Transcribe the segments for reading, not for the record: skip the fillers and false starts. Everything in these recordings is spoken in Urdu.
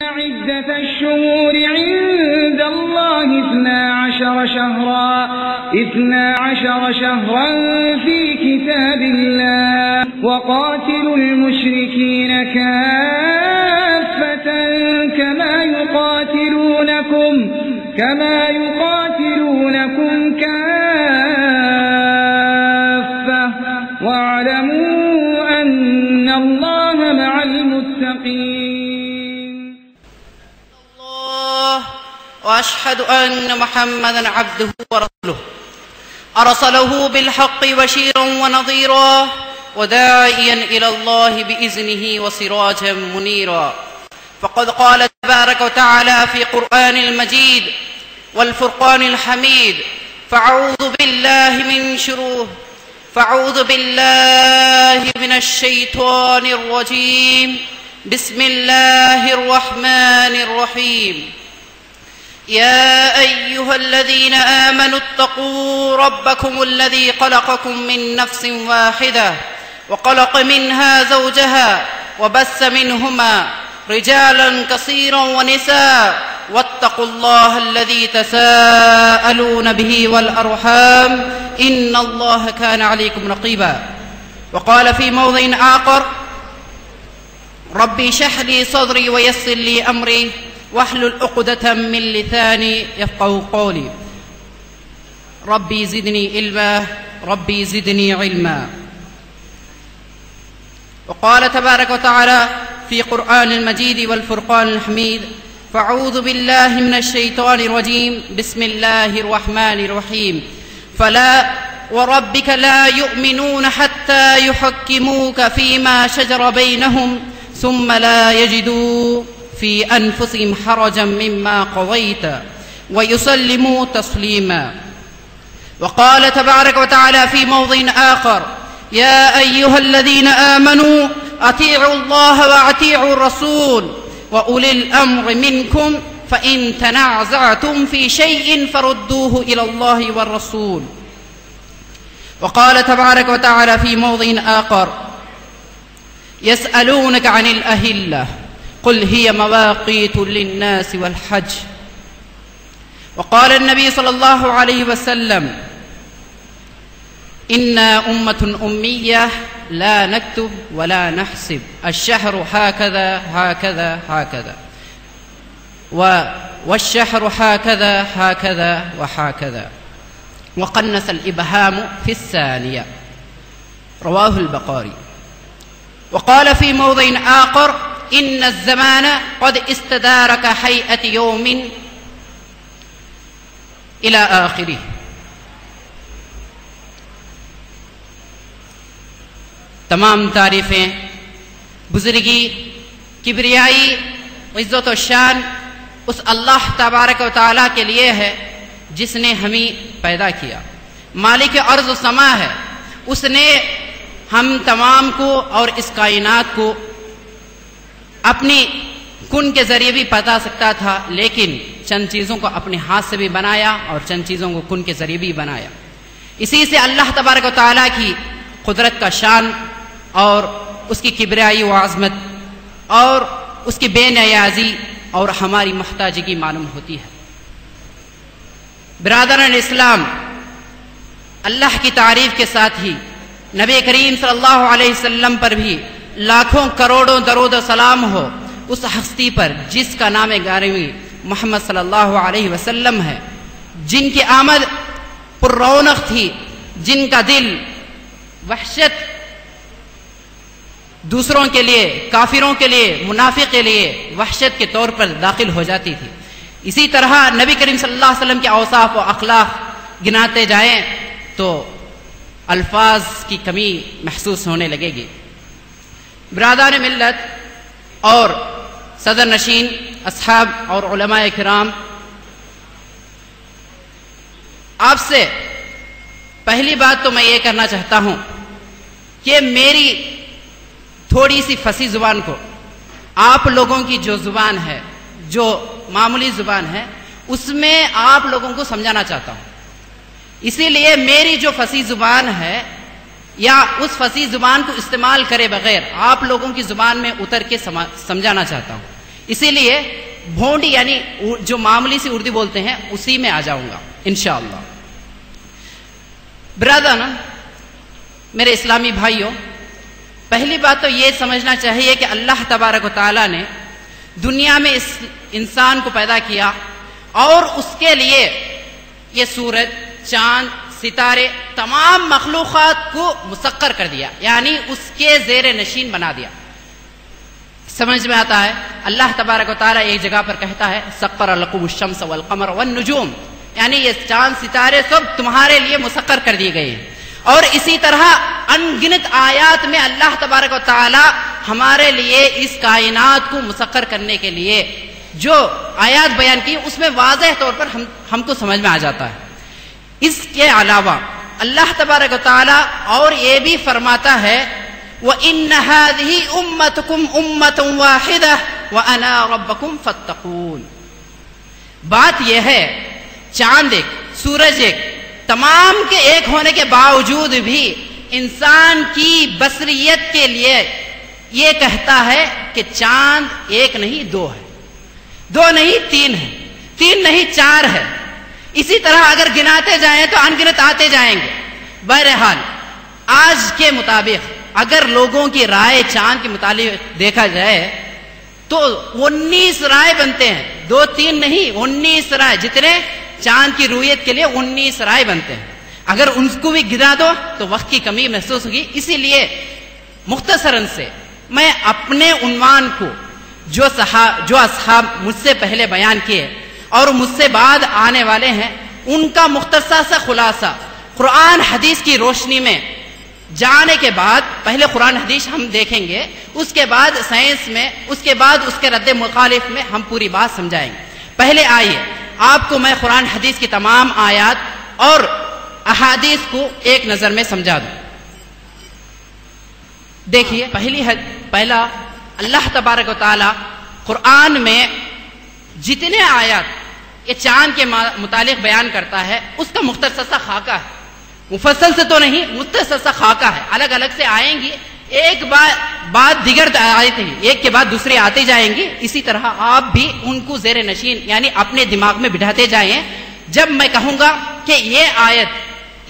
عدة الشهور عند الله 12 شهرا في كتاب الله وقاتلوا المشركين كافة كما يقاتلونكم كافة واعلموا أن الله مع المتقين. وأشهد أن محمدا عبده ورسوله أرسله بالحق بشيرا ونظيرا وداعيا إلى الله بإذنه وسراجا منيرا. فقد قال تبارك وتعالى في قرآن المجيد والفرقان الحميد: فأعوذ بالله من الشيطان الرجيم. بسم الله الرحمن الرحيم. يا أيها الذين آمنوا اتقوا ربكم الذي خلقكم من نفس واحدة وخلق منها زوجها وبث منهما رجالا كثيرا ونساء واتقوا الله الذي تساءلون به والأرحام إن الله كان عليكم رقيبا. وقال في موضع آخر: ربي اشرح لي صدري ويسر لي أمري واحلل عقدة من لساني يفقهوا قولي. ربي زدني علما. وقال تبارك وتعالى في قرآن المجيد والفرقان الحميد: فأعوذ بالله من الشيطان الرجيم. بسم الله الرحمن الرحيم. فلا وربك لا يؤمنون حتى يحكموك فيما شجر بينهم ثم لا يجدوا في أنفسهم حرجا مما قضيت ويسلموا تسليما. وقال تبارك وتعالى في موضع آخر: يا أيها الذين آمنوا أطيعوا الله وأطيعوا الرسول وأولي الأمر منكم فإن تنازعتم في شيء فردوه إلى الله والرسول. وقال تبارك وتعالى في موضع آخر: يسألونك عن الأهلة قل هي مواقيت للناس والحج. وقال النبي صلى الله عليه وسلم: إنا أمة أمية لا نكتب ولا نحسب، الشهر هكذا هكذا هكذا والشهر هكذا هكذا وهكذا. وقنص الإبهام في الثانية. رواه البخاري. وقال في موضع آخر: إن الزمان قد استدار كهيئة يوم إلى آخره. تمام تعریفیں، بزرگی، کبریائی، عزت و شان اس اللہ تبارک و تعالیٰ کے لیے ہے جس نے ہمیں پیدا کیا، مالک ارض و سما ہے. اس نے ہم تمام کو اور اس کائنات کو اپنی کن کے ذریعے بھی پتا سکتا تھا، لیکن چند چیزوں کو اپنے ہاتھ سے بھی بنایا اور چند چیزوں کو کن کے ذریعے بھی بنایا. اسی سے اللہ تبارک و تعالیٰ کی قدرت کا شان اور اس کی کبریائی و عظمت اور اس کی بے نیازی اور ہماری محتاجگی معلوم ہوتی ہے. برادران اسلام، اللہ کی تعریف کے ساتھ ہی نبی کریم صلی اللہ علیہ وسلم پر بھی لاکھوں کروڑوں درود و سلام ہو، اس ہستی پر جس کا نام گرامی محمد صلی اللہ علیہ وسلم ہے، جن کی آمد پر رونق تھی، جن کا دل وحشت دوسروں کے لیے، کافروں کے لیے، منافق کے لیے وحشت کے طور پر داخل ہو جاتی تھی. اسی طرح نبی کریم صلی اللہ علیہ وسلم کے اوصاف و اخلاق گناتے جائیں تو الفاظ کی کمی محسوس ہونے لگے گی. برادران ملت اور صدر نشین اصحاب اور علماء کرام، آپ سے پہلی بات تو میں یہ کرنا چاہتا ہوں کہ میری تھوڑی سی فصیح زبان کو آپ لوگوں کی جو زبان ہے، جو معمولی زبان ہے، اس میں آپ لوگوں کو سمجھانا چاہتا ہوں. اسی لیے میری جو فصیح زبان ہے یا اس فصیح زبان کو استعمال کرے بغیر آپ لوگوں کی زبان میں اتر کے سمجھانا چاہتا ہوں. اسی لیے بھونڈی یعنی جو معمولی سی اردو بولتے ہیں اسی میں آ جاؤں گا انشاءاللہ۔ برادران، میرے اسلامی بھائیوں، پہلی بات تو یہ سمجھنا چاہیے کہ اللہ تبارک و تعالیٰ نے دنیا میں اس انسان کو پیدا کیا اور اس کے لیے یہ سورج، چاند، ستارے، تمام مخلوقات کو مسخر کر دیا، یعنی اس کے زیر نشین بنا دیا۔ سمجھ میں آتا ہے، اللہ تبارک و تعالیٰ ایک جگہ پر کہتا ہے سخر لکم الشمس والقمر والنجوم، یعنی یہ چاند ستارے سب تمہارے لیے مسخر کر دیے گئے ہیں۔ اور اسی طرح ان گنت آیات میں اللہ تبارک و تعالی ہمارے لیے اس کائنات کو مسخر کرنے کے لیے جو آیات بیان کی اس میں واضح طور پر ہم کو سمجھ میں آ جاتا ہے۔ اس کے علاوہ اللہ تبارک و تعالی اور یہ بھی فرماتا ہے وَإِنَّ هَذِهِ أُمَّتُكُمْ أُمَّةٌ وَاحِدَةٌ وَأَنَا رَبُّكُمْ فَاتَّقُونِ۔ بات یہ ہے چاند ایک، سورج ایک، تمام کے ایک ہونے کے باوجود بھی انسان کی بصریت کے لیے یہ کہتا ہے کہ چاند ایک نہیں دو ہے، دو نہیں تین ہے، تین نہیں چار ہے۔ اسی طرح اگر گناتے جائیں تو انگنت آتے جائیں گے۔ بہرحال آج کے مطابق اگر لوگوں کی رائے چاند کے متعلق دیکھا جائے تو 19 رائے بنتے ہیں، دو تین نہیں، 19 رائے، جتنے چاند کی رویت کے لیے 19 رائے بنتے ہیں۔ اگر ان کو بھی گرا دو تو وقت کی کمی محسوس ہوگی۔ اسی لیے مختصراً سے میں اپنے عنوان کو جو اصحاب مجھ سے پہلے بیان کیے اور مجھ سے بعد آنے والے ہیں ان کا مختصر سا خلاصہ قرآن حدیث کی روشنی میں جانے کے بعد، پہلے قرآن حدیث ہم دیکھیں گے، اس کے بعد سائنس میں، اس کے بعد اس کے رد مخالف میں ہم پوری بات سمجھائیں گے۔ پہلے آئیے آپ کو میں قرآن حدیث کی تمام آیات اور احادیث کو ایک نظر میں سمجھا دوں۔ دیکھیے پہلا اللہ تبارک و تعالی قرآن میں جتنے آیات یہ چاند کے متعلق بیان کرتا ہے اس کا مختصر سا خاکہ ہے، مفصل سے تو نہیں، مختصر سا خاکہ ہے، الگ الگ سے آئیں گی، ایک بعد دیگر آیتیں ایک کے بعد دوسری آتی جائیں گی۔ اسی طرح آپ بھی ان کو زیر نشین یعنی اپنے دماغ میں بٹھاتے جائیں۔ جب میں کہوں گا کہ یہ آیت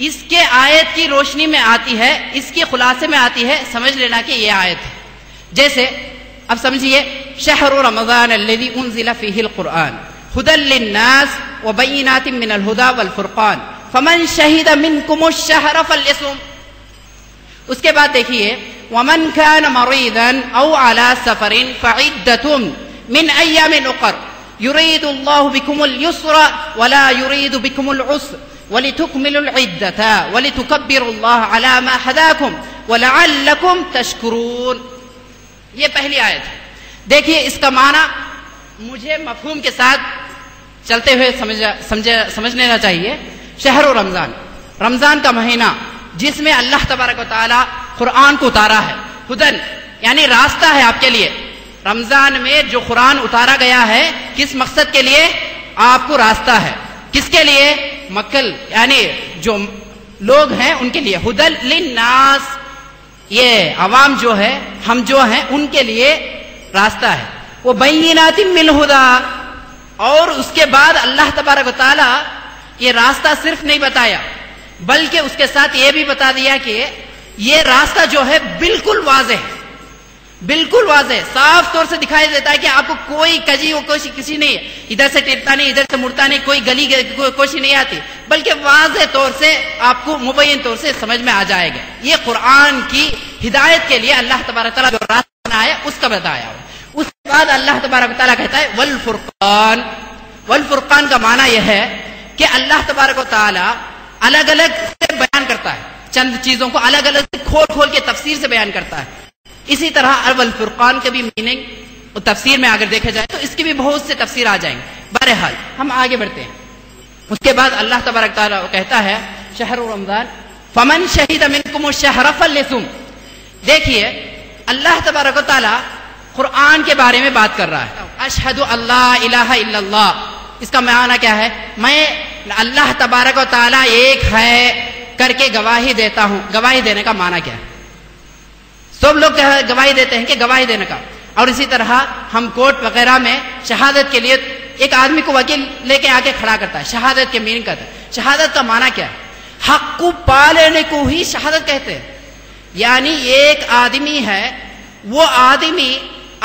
اس کے آیت کی روشنی میں آتی ہے، اس کے خلاصے میں آتی ہے، سمجھ لینا کہ یہ آیت ہے۔ جیسے اب سمجھیے شہر رمضان الذی انزل فیہ القرآن ھدی للناس وبینات من الھدی والفرقان فمن شہد منکم الشہر فلیصم۔ اس کے بعد دیکھیے ومن كان مريضا او على سفر فعدة من ایام اخر يريد الله بكم اليسر ولا يريد بكم العسر ولتكملوا العدة ولتكبروا الله على ما هداكم ولعلكم تشكرون۔ یہ پہلی آیت ہے۔ دیکھیے اس کا معنی مجھے مفہوم کے ساتھ چلتے ہوئے سمجھ لینا چاہیے۔ شہر رمضان، رمضان کا مہینہ جس میں اللہ تبارک و تعالی قرآن کو اتارا ہے، ہدن یعنی راستہ ہے آپ کے لیے۔ رمضان میں جو قرآن اتارا گیا ہے کس مقصد کے لیے؟ آپ کو راستہ ہے، کس کے لیے؟ مکل یعنی جو لوگ ہیں ان کے لیے، ہدن للناس یہ عوام جو ہے، ہم جو ہیں ان کے لیے راستہ ہے۔ وہ بینات من الہدی، اور اس کے بعد اللہ تبارک و تعالی یہ راستہ صرف نہیں بتایا بلکہ اس کے ساتھ یہ بھی بتا دیا کہ یہ راستہ جو ہے بالکل واضح ہے، بالکل واضح، صاف طور سے دکھائی دیتا ہے کہ آپ کو کوئی کجی و کوشی کسی نہیں ہے، ادھر سے ٹرتا نہیں، ادھر سے مڑتا نہیں، کوئی گلی کوشی نہیں آتی، بلکہ واضح طور سے آپ کو مبین طور سے سمجھ میں آ جائے گا۔ یہ قرآن کی ہدایت کے لیے اللہ تبارک تعالیٰ جو راستہ بنایا اس کا بتایا ہو۔ اس کے بعد اللہ تبارک تعالیٰ کہتا ہے والفرقان۔ والفرقان کا معنی یہ ہے کہ اللہ تبارک و تعالیٰ الگ الگ سے بیان کرتا ہے، چند چیزوں کو الگ الگ سے کھول کے تفسیر سے بیان کرتا ہے۔ اسی طرح والفرقان کے بھی میننگ اور تفسیر میں اگر دیکھا جائے تو اس کی بھی بہت سے تفسیر آ جائیں گے۔ بہرحال ہم آگے بڑھتے ہیں۔ اس کے بعد اللہ تبارک تعالیٰ کہتا ہے شہر رمضان فمن شہد منکم الشہر فلیصم۔ دیکھیے اللہ تبارک و تعالیٰ قرآن کے بارے میں بات کر رہا ہے، اشہد اللہ الہ الا اللہ، اس کا معنی کیا ہے؟ میں اللہ تبارک و تعالیٰ ایک ہے کر کے گواہی دیتا ہوں۔ گواہی دینے کا معنی کیا ہے؟ سب لوگ گواہی دیتے ہیں کہ گواہی دینے کا اور اسی طرح ہم کورٹ وغیرہ میں شہادت کے لیے ایک آدمی کو وکیل لے کے آ کے کھڑا کرتا ہے، شہادت کے میننگ کرتا ہے. شہادت کا معنی کیا ہے؟ حق کو پا لینے کو ہی شہادت کہتے ہیں. یعنی ایک آدمی ہے، وہ آدمی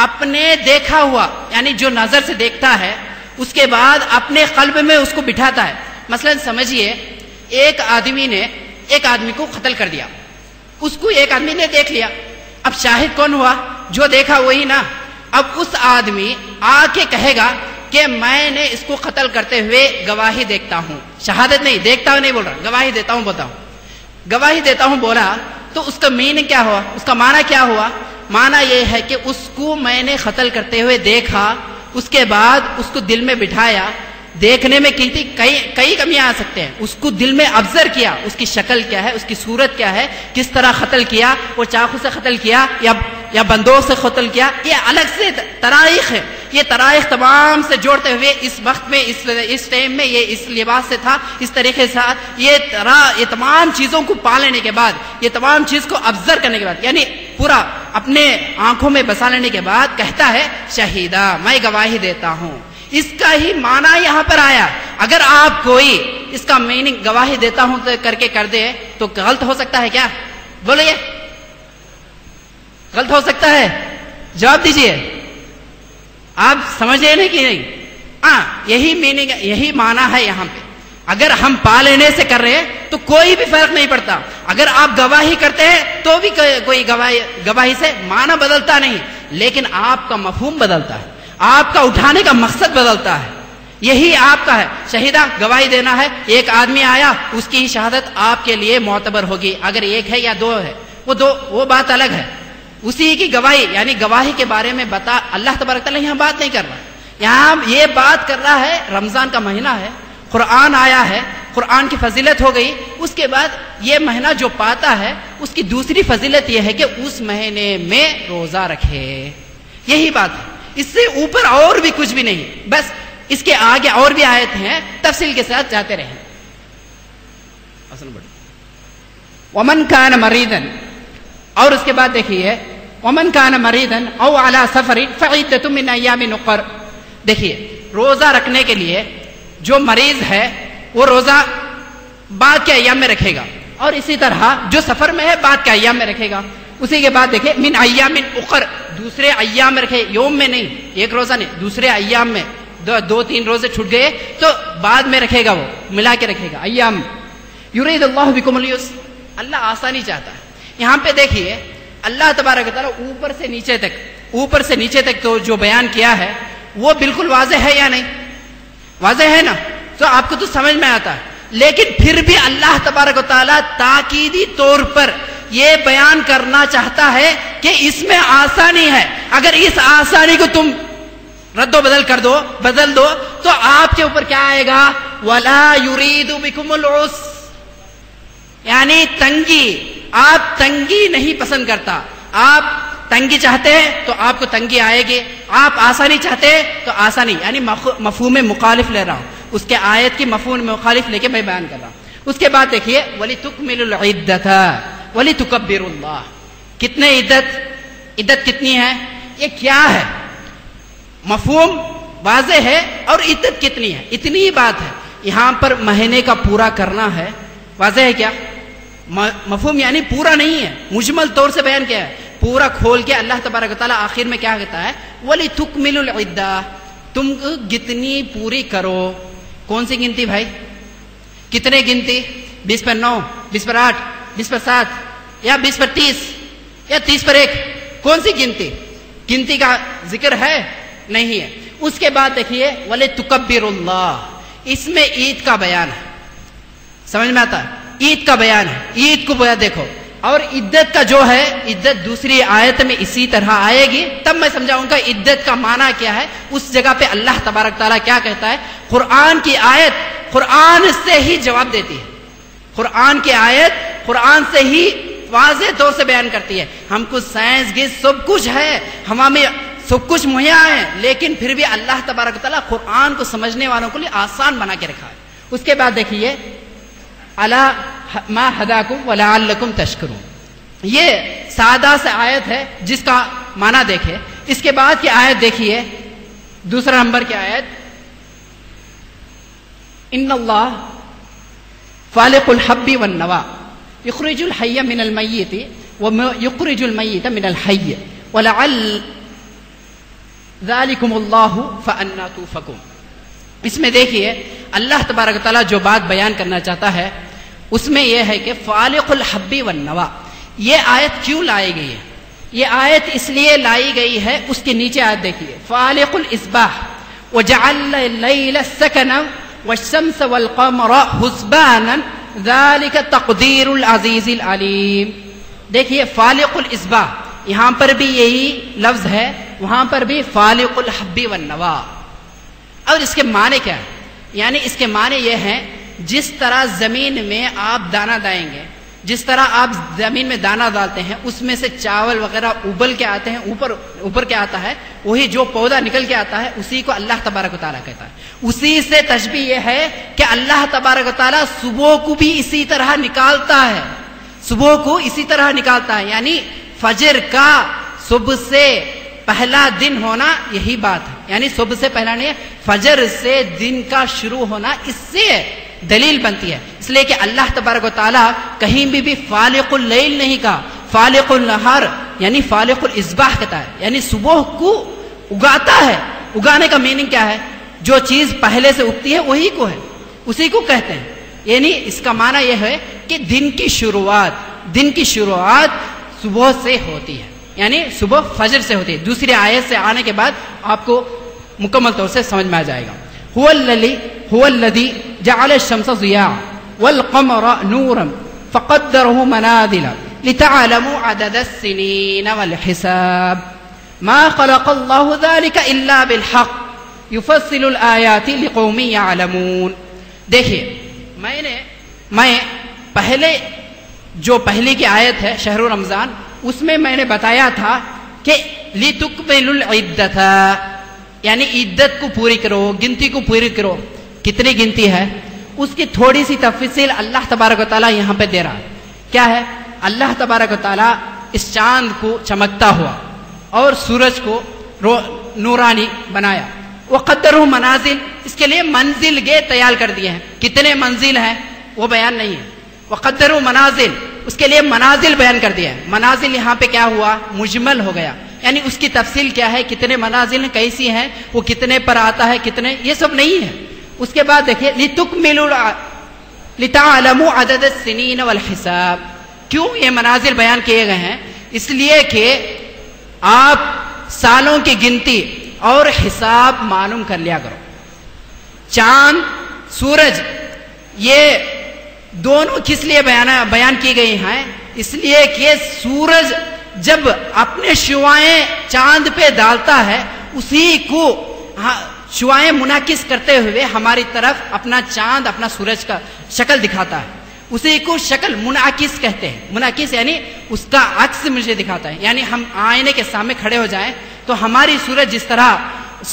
اپنے دیکھا ہوا یعنی جو نظر سے دیکھتا ہے اس کے بعد اپنے قلب میں اس کو بٹھاتا ہے. مثلا سمجھیے ایک آدمی نے ایک آدمی کو قتل کر دیا، اس کو ایک آدمی نے دیکھ لیا. اب شاہد کون ہوا؟ جو دیکھا وہی نا. اب اس آدمی آ کے کہے گا کہ میں نے اس کو قتل کرتے ہوئے گواہی دیکھتا ہوں. شہادت نہیں، دیکھتا ہوں نہیں بول رہا، گواہی دیتا ہوں بولتا ہوں. گواہی دیتا ہوں بولا تو اس کا میننگ کیا ہوا؟ اس کا معنی کیا ہوا؟ معنی یہ ہے کہ اس کو میں نے قتل کرتے ہوئے دیکھا، اس کے بعد اس کو دل میں بٹھایا. دیکھنے میں کئی کمیاں آ سکتے ہیں. اس کو دل میں ابزر کیا، اس کی شکل کیا ہے، اس کی صورت کیا ہے، کس طرح قتل کیا، وہ چاقو سے قتل کیا یا بندوق سے قتل کیا. یہ الگ سے طرائق ہے. یہ طرائق تمام سے جوڑتے ہوئے اس وقت میں اس ٹائم میں یہ اس لباس سے تھا، اس طریقے سے یہ تمام چیزوں کو پا لینے کے بعد، یہ تمام چیز کو ابزر کرنے کے بعد، یعنی پورا اپنے آنکھوں میں بسا لینے کے بعد کہتا ہے شہیدہ، میں گواہی دیتا ہوں. اس کا ہی معنی یہاں پر آیا. اگر آپ کوئی اس کا میننگ گواہی دیتا ہوں کر کے کر دے تو غلط ہو سکتا ہے کیا؟ بولیے، غلط ہو سکتا ہے؟ جواب دیجئے. آپ سمجھے نہیں کہ نہیں؟ یہی میننگ، یہی معنی ہے یہاں پہ. اگر ہم پا لینے سے کر رہے ہیں تو کوئی بھی فرق نہیں پڑتا. اگر آپ گواہی کرتے ہیں تو بھی کوئی گواہی سے معنی بدلتا نہیں، لیکن آپ کا مفہوم بدلتا ہے، آپ کا اٹھانے کا مقصد بدلتا ہے. یہی آپ کا ہے. شہیدہ گواہی دینا ہے، ایک آدمی آیا، اس کی شہادت آپ کے لیے معتبر ہوگی. اگر ایک ہے یا دو ہے وہ بات الگ ہے. اسی کی گواہی یعنی گواہی کے بارے میں بتا اللہ تبارک تعالیٰ یہاں بات نہیں کر رہا. یہاں یہ بات کر رہا ہے رمضان کا مہینہ ہے، قرآن آیا ہے، قرآن کی فضیلت ہو گئی. اس کے بعد یہ مہینہ جو پاتا ہے اس کی دوسری فضیلت یہ ہے کہ اس مہینے میں روزہ رکھے. یہی بات ہے، اس سے اوپر اور بھی کچھ بھی نہیں. بس اس کے آگے اور بھی آیت ہیں، تفصیل کے ساتھ جاتے رہیں. ومن کان مریضن، اور اس کے بعد دیکھیے ومن کان مریضن او علی سفر فعدۃ من ایام اخر. دیکھیے روزہ رکھنے کے لیے جو مریض ہے وہ روزہ بعد کے ایام میں رکھے گا، اور اسی طرح جو سفر میں ہے بعد کے ایام میں رکھے گا. اسی کے بعد دیکھیں من ایام اخر، دوسرے ایام میں رکھے، یوم میں نہیں، ایک روزہ نہیں، دوسرے ایام میں. دو تین روزے چھوٹ گئے تو بعد میں رکھے گا، وہ ملا کے رکھے گا ایام. یرید اللہ بکم اليسر، اللہ آسانی چاہتا ہے. یہاں پہ دیکھیے اللہ تبارک و تعالیٰ اوپر سے نیچے تک تو جو بیان کیا ہے وہ بالکل واضح ہے یا نہیں؟ واضح ہے نا، تو آپ کو تو سمجھ میں آتا ہے. لیکن پھر بھی اللہ تبارک و تعالیٰ تاکیدی طور پر یہ بیان کرنا چاہتا ہے کہ اس میں آسانی ہے. اگر اس آسانی کو تم رد و بدل دو تو آپ کے اوپر کیا آئے گا؟ وَلَا يُرِيدُ بِكُمُ الْعُسْرَ، یعنی تنگی. آپ تنگی نہیں پسند کرتا. آپ تنگی چاہتے ہیں تو آپ کو تنگی آئے گی، آپ آسانی چاہتے ہیں تو آسانی. یعنی مفہوم مخالف لے رہا ہوں، اس کے آیت کی مفہوم مخالف لے کے میں بیان کر رہا ہوں. اس کے بعد دیکھیے وَلِتُكْمِلُوا الْعِدَّةَ وَلِتُكَبِّرُوا اللَّهَ. کتنے عدت کتنی ہے؟ یہ کیا ہے؟ مفہوم واضح ہے، اور عدت کتنی ہے اتنی ہی بات ہے. یہاں پر مہینے کا پورا کرنا ہے، واضح ہے کیا؟ مفہوم یعنی پورا نہیں ہے، مجمل طور سے بیان کیا ہے، پورا کھول کے اللہ تبارک و تعالیٰ آخر میں کیا کہتا ہے؟ وَلِتُكْمِلُوا الْعِدَّةَ، تم گنتی پوری کرو. کون سی گنتی بھائی؟ کتنے گنتی؟ 20 پر 9، 20 پر 8، 20 پر 7، یا 20 پر 30، یا 30 پر 1؟ کون سی گنتی کا ذکر ہے؟ نہیں ہے. اس کے بعد دیکھیے وَلِتُكَبِّرُوا اللَّهَ، اس میں عید کا بیان ہے. سمجھ میں آتا ہے؟ عید کا بیان ہے. عید کو دیکھو. اور عدت کا جو ہے، عدت دوسری آیت میں اسی طرح آئے گی، تب میں سمجھاؤں گا عدت کا معنی کیا ہے. اس جگہ پہ اللہ تبارک تعالیٰ کیا کہتا ہے؟ قرآن کی آیت قرآن سے ہی جواب دیتی ہے. قرآن کی آیت قرآن سے ہی واضح طور سے بیان کرتی ہے. ہم کو سائنس کی سب کچھ ہے، ہمیں سب کچھ مہیا ہے، لیکن پھر بھی اللہ تبارک تعالیٰ قرآن کو سمجھنے والوں کے لیے آسان بنا کے رکھا ہے. اس کے بعد دیکھیے الا ما ہداکم ولعلکم تشکرون. یہ سادہ سے آیت ہے جس کا معنی دیکھے. اس کے بعد کی آیت دیکھیے، دوسرا نمبر کی آیت، ان اللہ فالق الحب والنوا یخرج الحی من المیت ویخرج المیت من الحی ولعل ذالکم اللہ فانا توفکون۔ اس میں دیکھیے اللہ تبارک و تعالیٰ جو بات بیان کرنا چاہتا ہے اس میں یہ ہے کہ فالق الحب والنوا، یہ آیت کیوں لائی گئی ہے؟ یہ آیت اس لیے لائی گئی ہے، اس کے نیچے آیت دیکھیے، فالق الاصباح وجعل اللیل سکنا والشمس والقمر حسبانا ذلك تقدیر العزیز العلیم۔ دیکھیے فالق الاصباح، یہاں پر بھی یہی لفظ ہے، وہاں پر بھی فالق الحب والنوا۔ اور اس کے معنی کیا ہے؟ یعنی اس کے معنی یہ ہیں، جس طرح زمین میں آپ دانہ ڈالیں گے، جس طرح آپ زمین میں دانہ ڈالتے ہیں اس میں سے چاول وغیرہ ابل کے آتے ہیں، اوپر کے آتا ہے، وہی جو پودا نکل کے آتا ہے اسی کو اللہ تبارک و تعالیٰ کہتا ہے۔ اسی سے تشبیہ یہ ہے کہ اللہ تبارک و تعالیٰ صبح کو بھی اسی طرح نکالتا ہے، صبح کو اسی طرح نکالتا ہے، یعنی فجر کا صبح سے پہلا دن ہونا یہی بات ہے، یعنی صبح سے پہلا نہیں، فجر سے دن کا شروع ہونا اس سے دلیل بنتی ہے۔ اس لیے کہ اللہ تبارک و تعالیٰ کہیں بھی فالق اللیل نہیں کہا، فالق النہار یعنی فالق الاصباح کہتا ہے، یعنی صبح کو اگاتا ہے۔ اگانے کا میننگ کیا ہے؟ جو چیز پہلے سے اگتی ہے وہی کو ہے، اسی کو کہتے ہیں۔ یعنی اس کا معنی یہ ہے کہ دن کی شروعات صبح سے ہوتی ہے، یعنی صبح فجر سے ہوتی ہے۔ دوسری آیت سے آنے کے بعد آپ کو مکمل طور سے سمجھ میں آ جائے گا۔ هو الذي جعل الشمس ضياء والقمر نورا فقدره منازل لتعلموا عدد السنين والحساب ما خلق الله ذلك الا بالحق يفصل الآيات لقوم يعلمون۔ دیکھیے میں پہلی کی آیت ہے شہر رمضان، اس میں میں نے بتایا تھا کہ لِتُكْمِلُوا الْعِدَّةَ، یعنی عدت کو پوری کرو، گنتی کو پوری کرو۔ کتنی گنتی ہے اس کی تھوڑی سی تفصیل اللہ تبارک و تعالیٰ یہاں پہ دے رہا ہے۔ کیا ہے؟ اللہ تبارک و تعالیٰ اس چاند کو چمکتا ہوا اور سورج کو نورانی بنایا، وقدرہ منازل، اس کے لیے منزل گے تیار کر دیے ہیں۔ کتنے منزل ہیں وہ بیان نہیں ہے، وقدرہ منازل، اس کے لیے منازل بیان کر دیا ہے۔ منازل یہاں پہ کیا ہوا؟ مجمل ہو گیا، یعنی اس کی تفصیل کیا ہے، کتنے منازل ہیں، کیسی ہیں، وہ کتنے پر آتا ہے، کتنے، یہ سب نہیں ہے۔ اس کے بعد دیکھیے لِتَعْلَمُوا عَدَدَ السِّنِينَ وَالْحِسَابِ، کیوں یہ منازل بیان کیے گئے ہیں؟ اس لیے کہ آپ سالوں کی گنتی اور حساب معلوم کر لیا کرو۔ چاند، سورج، یہ دونوں کس لیے بیان کی گئی ہیں؟ اس لیے کہ سورج جب اپنے شعاعیں چاند پہ ڈالتا ہے اسی کو شعاعیں منعکس کرتے ہوئے ہماری طرف اپنا چاند، اپنا سورج کا شکل دکھاتا ہے، اسی کو شکل منعکس کہتے ہیں۔ منعکس یعنی اس کا عکس مجھے دکھاتا ہے، یعنی ہم آئینے کے سامنے کھڑے ہو جائیں تو ہماری سورج جس طرح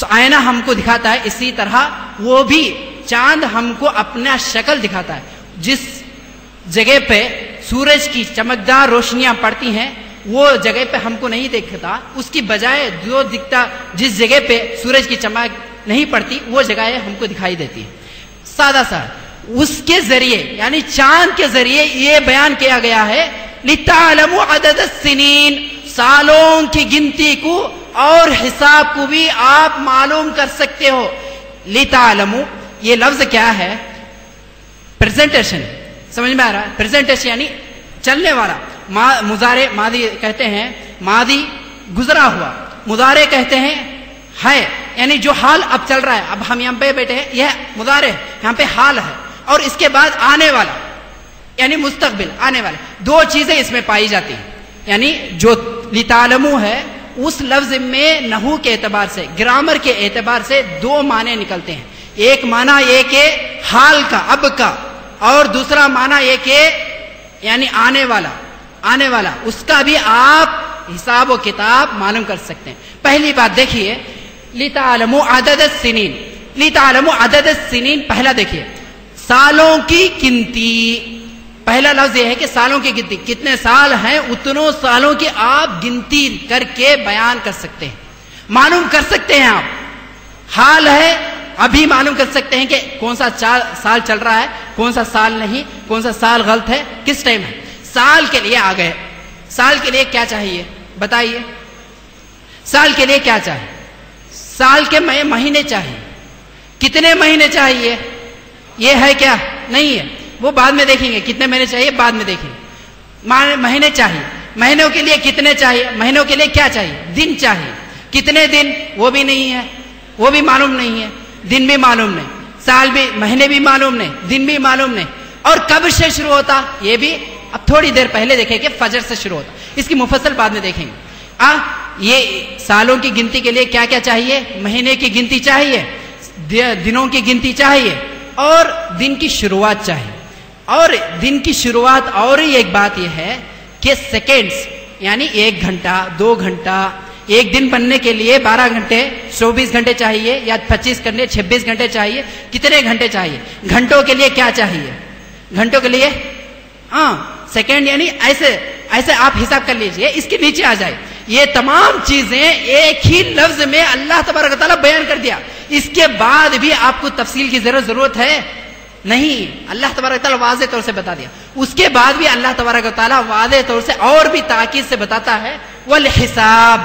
آئینہ ہم کو دکھاتا ہے اسی طرح وہ بھی چاند ہم کو اپنا شکل دکھاتا ہے۔ جس جگہ پہ سورج کی چمکدار روشنیاں پڑتی ہیں وہ جگہ پہ ہم کو نہیں دیکھتا، اس کی بجائے جو دکھتا، جس جگہ پہ سورج کی چمک نہیں پڑتی وہ جگہ ہم کو دکھائی دیتی ہے۔ سادہ سا اس کے ذریعے یعنی چاند کے ذریعے یہ بیان کیا گیا ہے لِتَعْلَمُوا عَدَدَ السِّنِينَ، سالوں کی گنتی کو اور حساب کو بھی آپ معلوم کر سکتے ہو۔ لِتَعْلَمُوا، یہ لفظ کیا ہے؟ پریزنٹیشن، سمجھ میں آ رہا ہے؟ پریزنٹیشن یعنی چلنے والا۔ مضارع ماضی کہتے ہیں، ماضی گزرا ہوا، مضارع کہتے ہیں ہے، یعنی جو حال اب چل رہا ہے، اب ہم یہاں پہ بیٹھے ہیں، یہ مضارع ہے، یہاں پہ حال ہے، اور اس کے بعد آنے والا یعنی مستقبل، آنے والا، دو چیزیں اس میں پائی جاتی ہیں۔ یعنی جو لِتَعْلَمُوا ہے اس لفظ میں نحو کے اعتبار سے، گرامر کے اعتبار سے دو معنی نکلتے ہیں۔ ایک معنی یہ کہ حال کا، اب کا، اور دوسرا معنی یہ کہ یعنی آنے والا، اس کا بھی آپ حساب و کتاب معلوم کر سکتے ہیں۔ پہلی بات دیکھیے لِتَعْلَمُوا عَدَدَ السِّنِينَ، لِتَعْلَمُوا عَدَدَ السِّنِينَ، پہلا دیکھیے سالوں کی گنتی۔ پہلا لفظ یہ ہے کہ سالوں کی گنتی، کتنے سال ہیں اتنوں سالوں کی آپ گنتی کر کے بیان کر سکتے ہیں۔ معلوم کر سکتے ہیں آپ. حال ہے ابھی معلوم کر سکتے ہیں کہ کون سا سال چل رہا ہے, کون سا سال نہیں, کون سا سال غلط ہے, کس ٹائم ہے. سال کے لیے آ گئے. سال کے لیے کیا چاہیے بتائیے؟ سال کے لیے کیا چاہیے؟ سال کے مہینے چاہیے. کتنے مہینے چاہیے یہ ہے کیا؟ نہیں ہے, وہ بعد میں دیکھیں گے. کتنے مہینے چاہیے بعد میں دیکھیں گے. مہینے چاہیے. مہینوں کے لیے کتنے چاہیے؟ مہینوں کے لیے کیا چاہیے؟ دن چاہیے. کتنے دن وہ بھی نہیں ہے, وہ بھی معلوم نہیں ہے. دن بھی معلوم نہیں, سال بھی, مہینے بھی معلوم نہیں, دن بھی معلوم نہیں. اور کب سے شروع ہوتا یہ بھی اب تھوڑی دیر پہلے دیکھیں کہ فجر سے شروع ہوتا. اس کی مفصل بعد میں دیکھیں گے. یہ سالوں کی گنتی کے لیے کیا کیا چاہیے؟ مہینے کی گنتی چاہیے, دنوں کی گنتی چاہیے, اور دن کی شروعات چاہیے. اور دن کی شروعات اور ایک بات یہ ہے کہ سیکنڈز, یعنی 1 گھنٹہ 2 گھنٹہ, ایک دن بننے کے لیے 12 گھنٹے 24 گھنٹے چاہیے یا 25 گھنٹے 26 گھنٹے چاہیے. کتنے گھنٹے چاہیے؟ گھنٹوں کے لیے کیا چاہیے؟ گھنٹوں کے لیے سیکنڈ, یعنی ایسے آپ حساب کر لیجئے. اس کے نیچے آ جائے. یہ تمام چیزیں ایک ہی لفظ میں اللہ تبارک و تعالیٰ بیان کر دیا. اس کے بعد بھی آپ کو تفصیل کی ضرورت ہے نہیں. اللہ تبارک و تعالیٰ واضح طور سے بتا دیا. اس کے بعد بھی اللہ تبارک و تعالیٰ واضح طور سے اور بھی تاکید سے بتاتا ہے والحساب,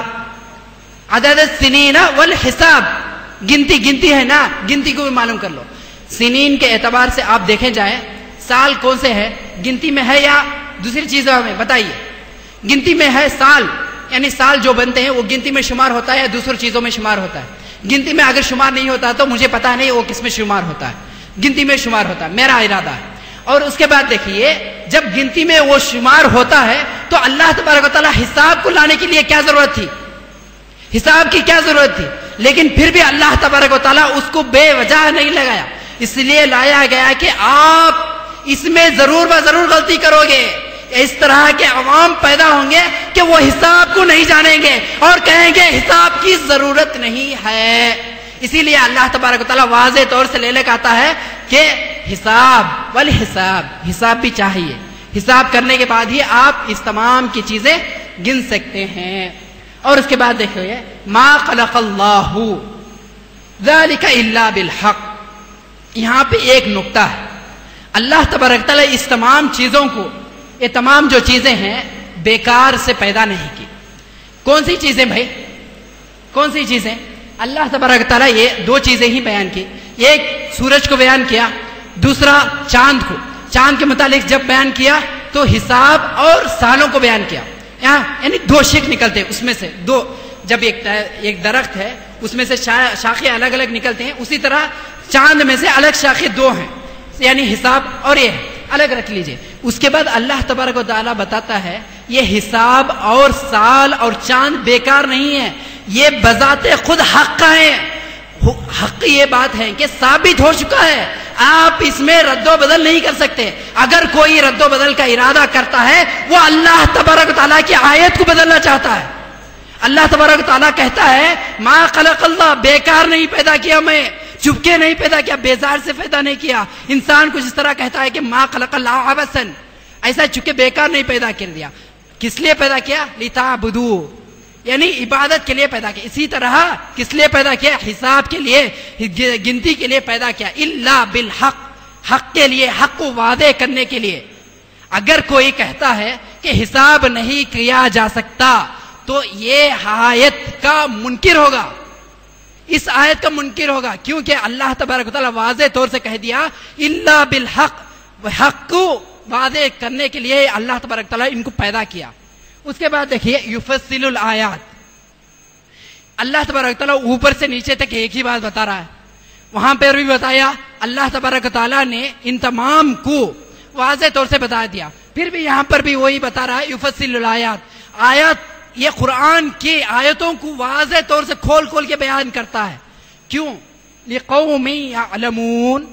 عدد السنین والحساب. گنتی ہے نا, گنتی کو بھی معلوم کر لو. سنین کے اعتبار سے آپ دیکھیں جائیں سال کون سے ہے, گنتی میں ہے یا دوسری چیزوں میں؟ بتائیے. گنتی میں ہے سال, یعنی سال جو بنتے ہیں وہ گنتی میں شمار ہوتا ہے یا دوسری چیزوں میں شمار ہوتا ہے؟ گنتی میں اگر شمار نہیں ہوتا تو مجھے پتا نہیں وہ کس میں شمار ہوتا ہے. گنتی میں شمار ہوتا ہے, میرا ارادہ ہے. اور اس کے بعد دیکھیے جب گنتی میں وہ شمار ہوتا ہے تو اللہ تبارک و تعالیٰ حساب کو لانے کے لیے کیا ضرورت تھی؟ حساب کی کیا ضرورت تھی؟ لیکن پھر بھی اللہ تبارک و تعالیٰ اس کو بے وجہ نہیں لگایا. اس لیے لایا گیا کہ آپ اس میں ضرور غلطی کرو گے. اس طرح کے عوام پیدا ہوں گے کہ وہ حساب کو نہیں جانیں گے اور کہیں گے حساب کی ضرورت نہیں ہے. اسی لیے اللہ تبارک و تعالیٰ واضح طور سے لے کر آتا ہے کہ حساب والحساب, حساب بھی چاہیے. حساب کرنے کے بعد ہی آپ اس تمام کی چیزیں گن سکتے ہیں. اور اس کے بعد دیکھو ما خلق اللہ ذالک الا بالحق. یہاں پہ ایک نقطہ ہے. اللہ تبارک تعالیٰ اس تمام چیزوں کو, یہ تمام جو چیزیں ہیں بیکار سے پیدا نہیں کی. کون سی چیزیں بھائی؟ کون سی چیزیں؟ اللہ تبارک تعالیٰ یہ 2 چیزیں ہی بیان کی. ایک سورج کو بیان کیا, دوسرا چاند کو. چاند کے متعلق جب بیان کیا تو حساب اور سالوں کو بیان کیا. یعنی 2 شق نکلتے ہیں اس میں سے 2. جب ایک درخت ہے اس میں سے شاخیں الگ الگ نکلتے ہیں, اسی طرح چاند میں سے الگ شاخیں 2 ہیں, یعنی حساب اور یہ الگ رکھ لیجئے. اس کے بعد اللہ تبارک و تعالیٰ بتاتا ہے یہ حساب اور سال اور چاند بیکار نہیں ہے, یہ بذات خود حق ہے. حق یہ بات ہے کہ ثابت ہو چکا ہے, آپ اس میں رد و بدل نہیں کر سکتے. اگر کوئی رد و بدل کا ارادہ کرتا ہے وہ اللہ تبارک و تعالیٰ کی آیت کو بدلنا چاہتا ہے. اللہ تبارک و تعالیٰ کہتا ہے ما خلق اللہ, بیکار نہیں پیدا کیا میں, چپکے نہیں پیدا کیا, بیزار سے پیدا نہیں کیا. انسان کو جس طرح کہتا ہے کہ ما خلق اللہ عبثا, ایسا چپکے بیکار نہیں پیدا کر دیا. کس لیے پیدا کیا؟ لتعبدوا, یعنی عبادت کے لیے پیدا کیا. اسی طرح کس لیے پیدا کیا؟ حساب کے لیے, گنتی کے لیے پیدا کیا. الا بالحق, حق کے لیے, حق کو واضح کرنے کے لیے. اگر کوئی کہتا ہے کہ حساب نہیں کیا جا سکتا تو یہ آیت کا منکر ہوگا, اس آیت کا منکر ہوگا. کیونکہ اللہ تبارک و تعالیٰ واضح طور سے کہہ دیا الا بالحق, حق کو واضح کرنے کے لیے اللہ تبارک و تعالیٰ ان کو پیدا کیا. اس کے بعد دیکھیے یفصل الآیات, اللہ تبارک و تعالیٰ اوپر سے نیچے تک ایک ہی بات بتا رہا ہے. وہاں پر بھی بتایا اللہ تبارک و تعالیٰ نے ان تمام کو واضح طور سے بتا دیا. پھر بھی یہاں پر بھی وہی بتا رہا ہے یفصل الآیات. آیات, یہ قرآن کی آیتوں کو واضح طور سے کھول کے بیان کرتا ہے. کیوں؟ لقوم یعلمون,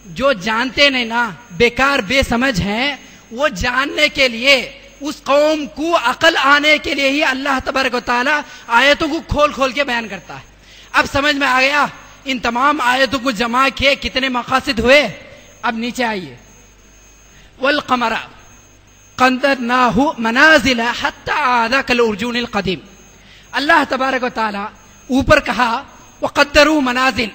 جو جانتے نہیں نا, بیکار بے سمجھ ہیں, وہ جاننے کے لیے, اس قوم کو عقل آنے کے لیے ہی اللہ تبارک و تعالیٰ آیتوں کو کھول کے بیان کرتا ہے. اب سمجھ میں آ گیا ان تمام آیتوں کو جمع کیے کتنے مقاصد ہوئے. اب نیچے آئیے. والقمر قدرناہ منازل حتی عاد کالعرجون القدیم. اللہ تبارک و تعالیٰ اوپر کہا وقدروا منازل،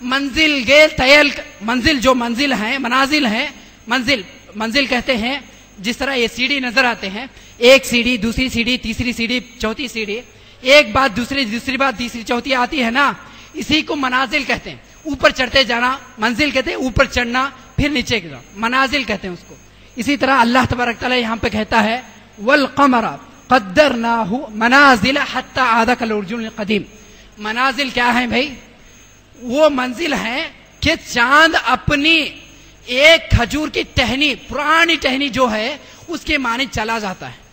منزل گیل تیل، منزل جو منزل ہیں، منازل ہیں، منزل کہتے ہیں جس طرح یہ سیڑھی نظر آتے ہیں، ایک سیڑھی، دوسری سیڑھی، تیسری سیڑھی، چوتھی سیڑھی، ایک بات دوسری بات تیسری چوتھی آتی ہے نا، اسی کو منازل کہتے ہیں. اوپر چڑھتے جانا منزل کہتے ہیں، اوپر چڑھنا پھر نیچے گرنا منازل کہتے ہیں اس کو. اسی طرح اللہ تبارک تعالیٰ یہاں پہ کہتا ہے والقمر قدرناہ منازل حتی عاد کالعرجون القدیم. منازل کیا ہیں بھائی؟ وہ منزل ہیں کہ چاند اپنی ایک کھجور کی ٹہنی، پرانی ٹہنی جو ہے اس کے معنی چلا جاتا ہے.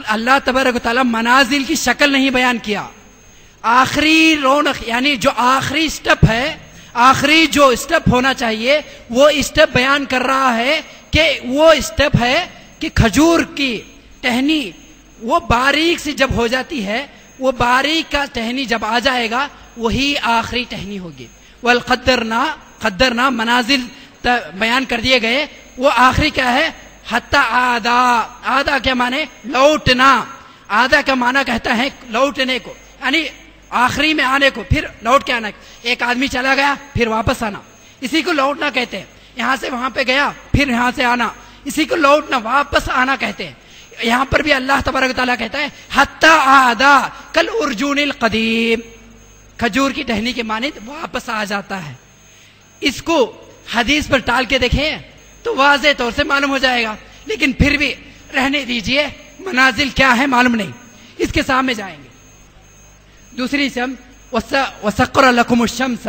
اللہ تبارک و تعالیٰ منازل کی شکل نہیں بیان کیا، آخری رونق یعنی جو آخری سٹیپ ہے، آخری جو سٹیپ ہونا چاہیے وہ سٹیپ بیان کر رہا ہے کہ وہ سٹیپ ہے کہ کھجور کی ٹہنی وہ باریک سی جب ہو جاتی ہے، وہ باریک کا ٹہنی جب آ جائے گا وہی آخری ٹہنی ہوگی. قدرنا منازل بیان کر دیے گئے. وہ آخری کیا ہے؟ حتی آدھا کیا معنی؟ لوٹنا. آدھا کا معنی کہتا ہے لوٹنے کو، یعنی آخری میں آنے کو، پھر لوٹ کے آنا. ایک آدمی چلا گیا پھر واپس آنا، اسی کو لوٹنا کہتے ہیں. یہاں سے وہاں پہ گیا پھر یہاں سے آنا، اسی کو لوٹنا واپس آنا کہتے ہیں. یہاں پر بھی اللہ تبارک تعالیٰ کہتا ہے حتی آدا کالعرجون القدیم، کھجور کی ٹہنی کے معنی واپس آ جاتا ہے. اس کو حدیث پر ٹال کے دیکھیں تو واضح طور سے معلوم ہو جائے گا، لیکن پھر بھی رہنے دیجئے، منازل کیا ہے معلوم نہیں، اس کے سامنے جائیں گے. دوسری وسخر لكم الشمس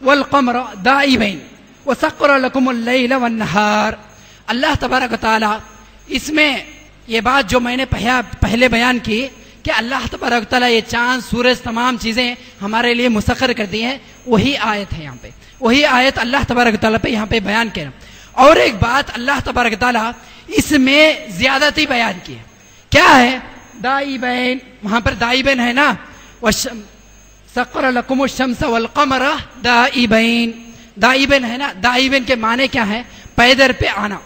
والقمر دائبین وسخر لكم الليل والنہار. اللہ تبارک و تعالیٰ اس میں یہ بات جو میں نے پہلے بیان کی کہ اللہ تبارک و تعالیٰ یہ چاند سورج تمام چیزیں ہمارے لیے مسخر کر دی ہیں، وہی آیت ہے یہاں پہ، وہی آیت اللہ تبارک و تعالیٰ پہ یہاں پہ بیان کیا. اور ایک بات اللہ تبارک و تعالیٰ اس میں زیادتی بیان کی ہے، کیا ہے؟ دائبین. وہاں پر دائبین ہے نا، سخر لکم الشمس والقمر دائبین. دائبین ہے نا، دائبین کے معنی کیا ہے؟ پیدر پہ آنا.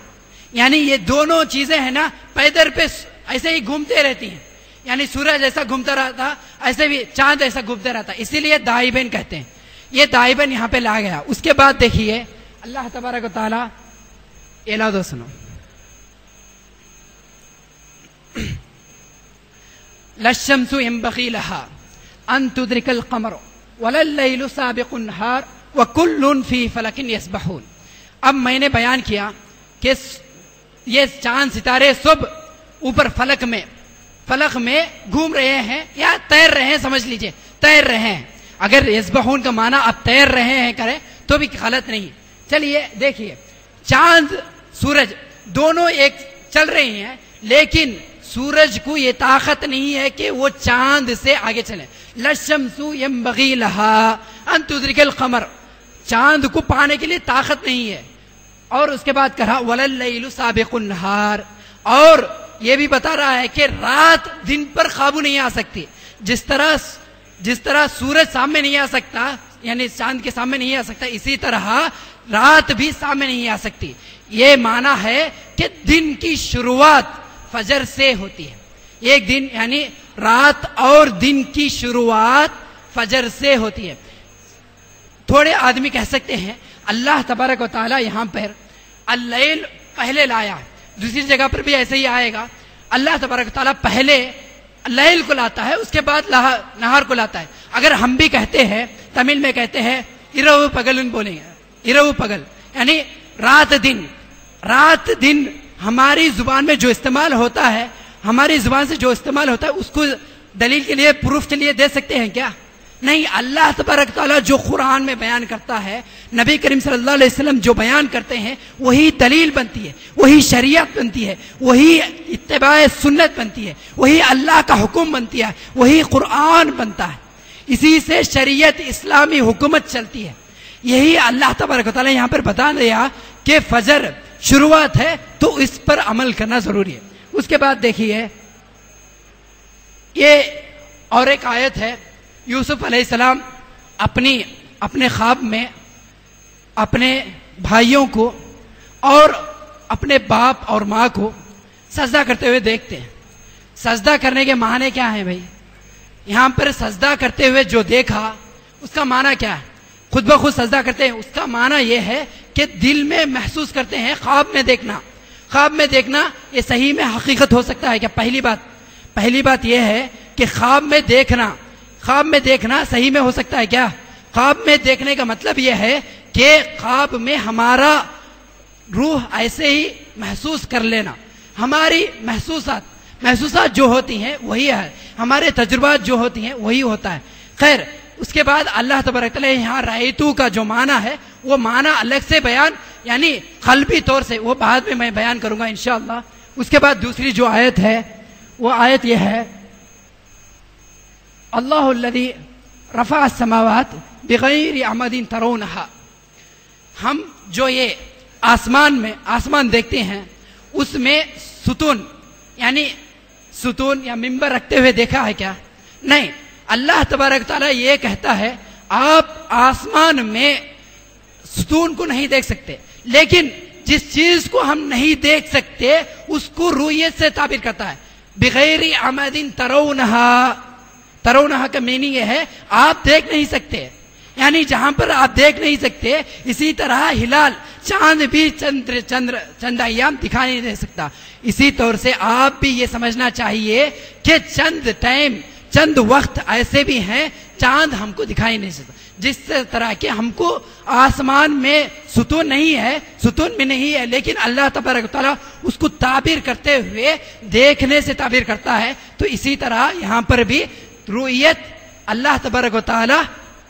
یعنی یہ دونوں چیزیں ہیں نا پیدر پہ ایسے ہی گھومتے رہتی ہیں، یعنی سورج ایسا گھومتا رہتا ایسے بھی چاند ایسا گھومتا رہتا، اسی لیے دائبین کہتے ہیں. یہ دائبین یہاں پہ لا گیا. اس کے بعد دیکھیے اللہ تبارک و تعالیٰ اعلان دو سنو للشمس ينبغي لها ان تدرك القمر ولا الليل سابق النهار وكل في فلك يسبحون. اب میں نے بیان کیا کہ یہ چاند ستارے صبح اوپر فلک میں گھوم رہے ہیں یا تیر رہے ہیں، سمجھ لیجئے تیر رہے ہیں. اگر یسبحون کا معنی اب تیر رہے ہیں کریں تو بھی غلط نہیں. چلیے دیکھیے، چاند سورج دونوں ایک چل رہے ہیں، لیکن سورج کو یہ طاقت نہیں ہے کہ وہ چاند سے آگے چلے. للشمس ينبغي لها ان تدرك القمر، چاند کو پانے کے لیے طاقت نہیں ہے. اور اس کے بعد کہا وَلَلَّيْلُ سَابِقُ النَّهَارِ، اور یہ بھی بتا رہا ہے کہ رات دن پر قابو نہیں آ سکتی. جس طرح سورج سامنے نہیں آ سکتا، یعنی چاند کے سامنے نہیں آ سکتا، اسی طرح رات بھی سامنے نہیں آ سکتی. یہ معنی ہے کہ دن کی شروعات فجر سے ہوتی ہے. ایک دن یعنی رات اور دن کی شروعات فجر سے ہوتی ہے. تھوڑے آدمی کہہ سکتے ہیں اللہ تبارک و تعالیٰ یہاں پر اللیل پہلے لایا، دوسری جگہ پر بھی ایسے ہی آئے گا. اللہ تبارک و تعالیٰ پہلے لیل کو لاتا ہے، اس کے بعد نہار کو لاتا ہے. اگر ہم بھی کہتے ہیں، تمل میں کہتے ہیں ارو پگل، بولیں گے ارو پگل یعنی رات دن ہماری زبان میں جو استعمال ہوتا ہے، ہماری زبان سے جو استعمال ہوتا ہے، اس کو دلیل کے لیے پروف کے لیے دے سکتے ہیں کیا؟ نہیں. اللہ تبارک تعالیٰ جو قرآن میں بیان کرتا ہے، نبی کریم صلی اللہ علیہ وسلم جو بیان کرتے ہیں، وہی دلیل بنتی ہے، وہی شریعت بنتی ہے، وہی اتباع سنت بنتی ہے، وہی اللہ کا حکم بنتی ہے، وہی قرآن بنتا ہے. اسی سے شریعت اسلامی حکومت چلتی ہے. یہی اللہ تبارک تعالیٰ یہاں پر بتا دیا کہ فجر شروعات ہے تو اس پر عمل کرنا ضروری ہے. اس کے بعد دیکھیے یہ اور ایک آیت ہے، یوسف علیہ السلام اپنے خواب میں اپنے بھائیوں کو اور اپنے باپ اور ماں کو سجدہ کرتے ہوئے دیکھتے ہیں. سجدہ کرنے کے معنی کیا ہیں بھائی؟ یہاں پر سجدہ کرتے ہوئے جو دیکھا اس کا معنی کیا ہے؟ خود بخود سجدہ کرتے ہیں، اس کا معنی یہ ہے کہ دل میں محسوس کرتے ہیں. خواب میں دیکھنا، خواب میں دیکھنا یہ صحیح میں حقیقت ہو سکتا ہے کیا؟ پہلی بات یہ ہے کہ خواب میں دیکھنا صحیح میں ہو سکتا ہے کیا؟ خواب میں دیکھنے کا مطلب یہ ہے کہ خواب میں ہمارا روح ایسے ہی محسوس کر لینا. ہماری محسوسات جو ہوتی ہیں وہی ہے، ہمارے تجربات جو ہوتی ہیں وہی ہوتا ہے. خیر، اس کے بعد اللہ تبارک تعالیٰ یہاں رأیتو کا جو معنی ہے وہ معنی الگ سے بیان، یعنی قلبی طور سے، وہ بعد میں بیان کروں گا انشاءاللہ. اس کے بعد دوسری جو آیت ہے وہ آیت یہ ہے، اللہ الذی رفع السماوات بغیر عمد ترونہا. ہم جو یہ آسمان دیکھتے ہیں اس میں ستون یا منبر رکھتے ہوئے دیکھا ہے کیا؟ نہیں. اللہ تبارک تعالیٰ یہ کہتا ہے آپ آسمان میں ستون کو نہیں دیکھ سکتے، لیکن جس چیز کو ہم نہیں دیکھ سکتے اس کو رؤیت سے تعبیر کرتا ہے. بغیر عمد ترونہا کا میننگ یہ ہے آپ دیکھ نہیں سکتے، یعنی جہاں پر آپ دیکھ نہیں سکتے اسی طرح ہلال چاند بھی چند ایام دکھائی نہیں دے سکتا. اسی طور سے آپ بھی یہ سمجھنا چاہیے کہ چند وقت ایسے بھی ہیں چاند ہم کو دکھائی نہیں سکتا. جس طرح کہ ہم کو آسمان میں ستون میں نہیں ہے، لیکن اللہ تبارک و تعالیٰ اس کو تعبیر کرتے ہوئے دیکھنے سے تعبیر کرتا ہے. تو اسی طرح یہاں پر بھی رؤیت اللہ تبارک و تعالیٰ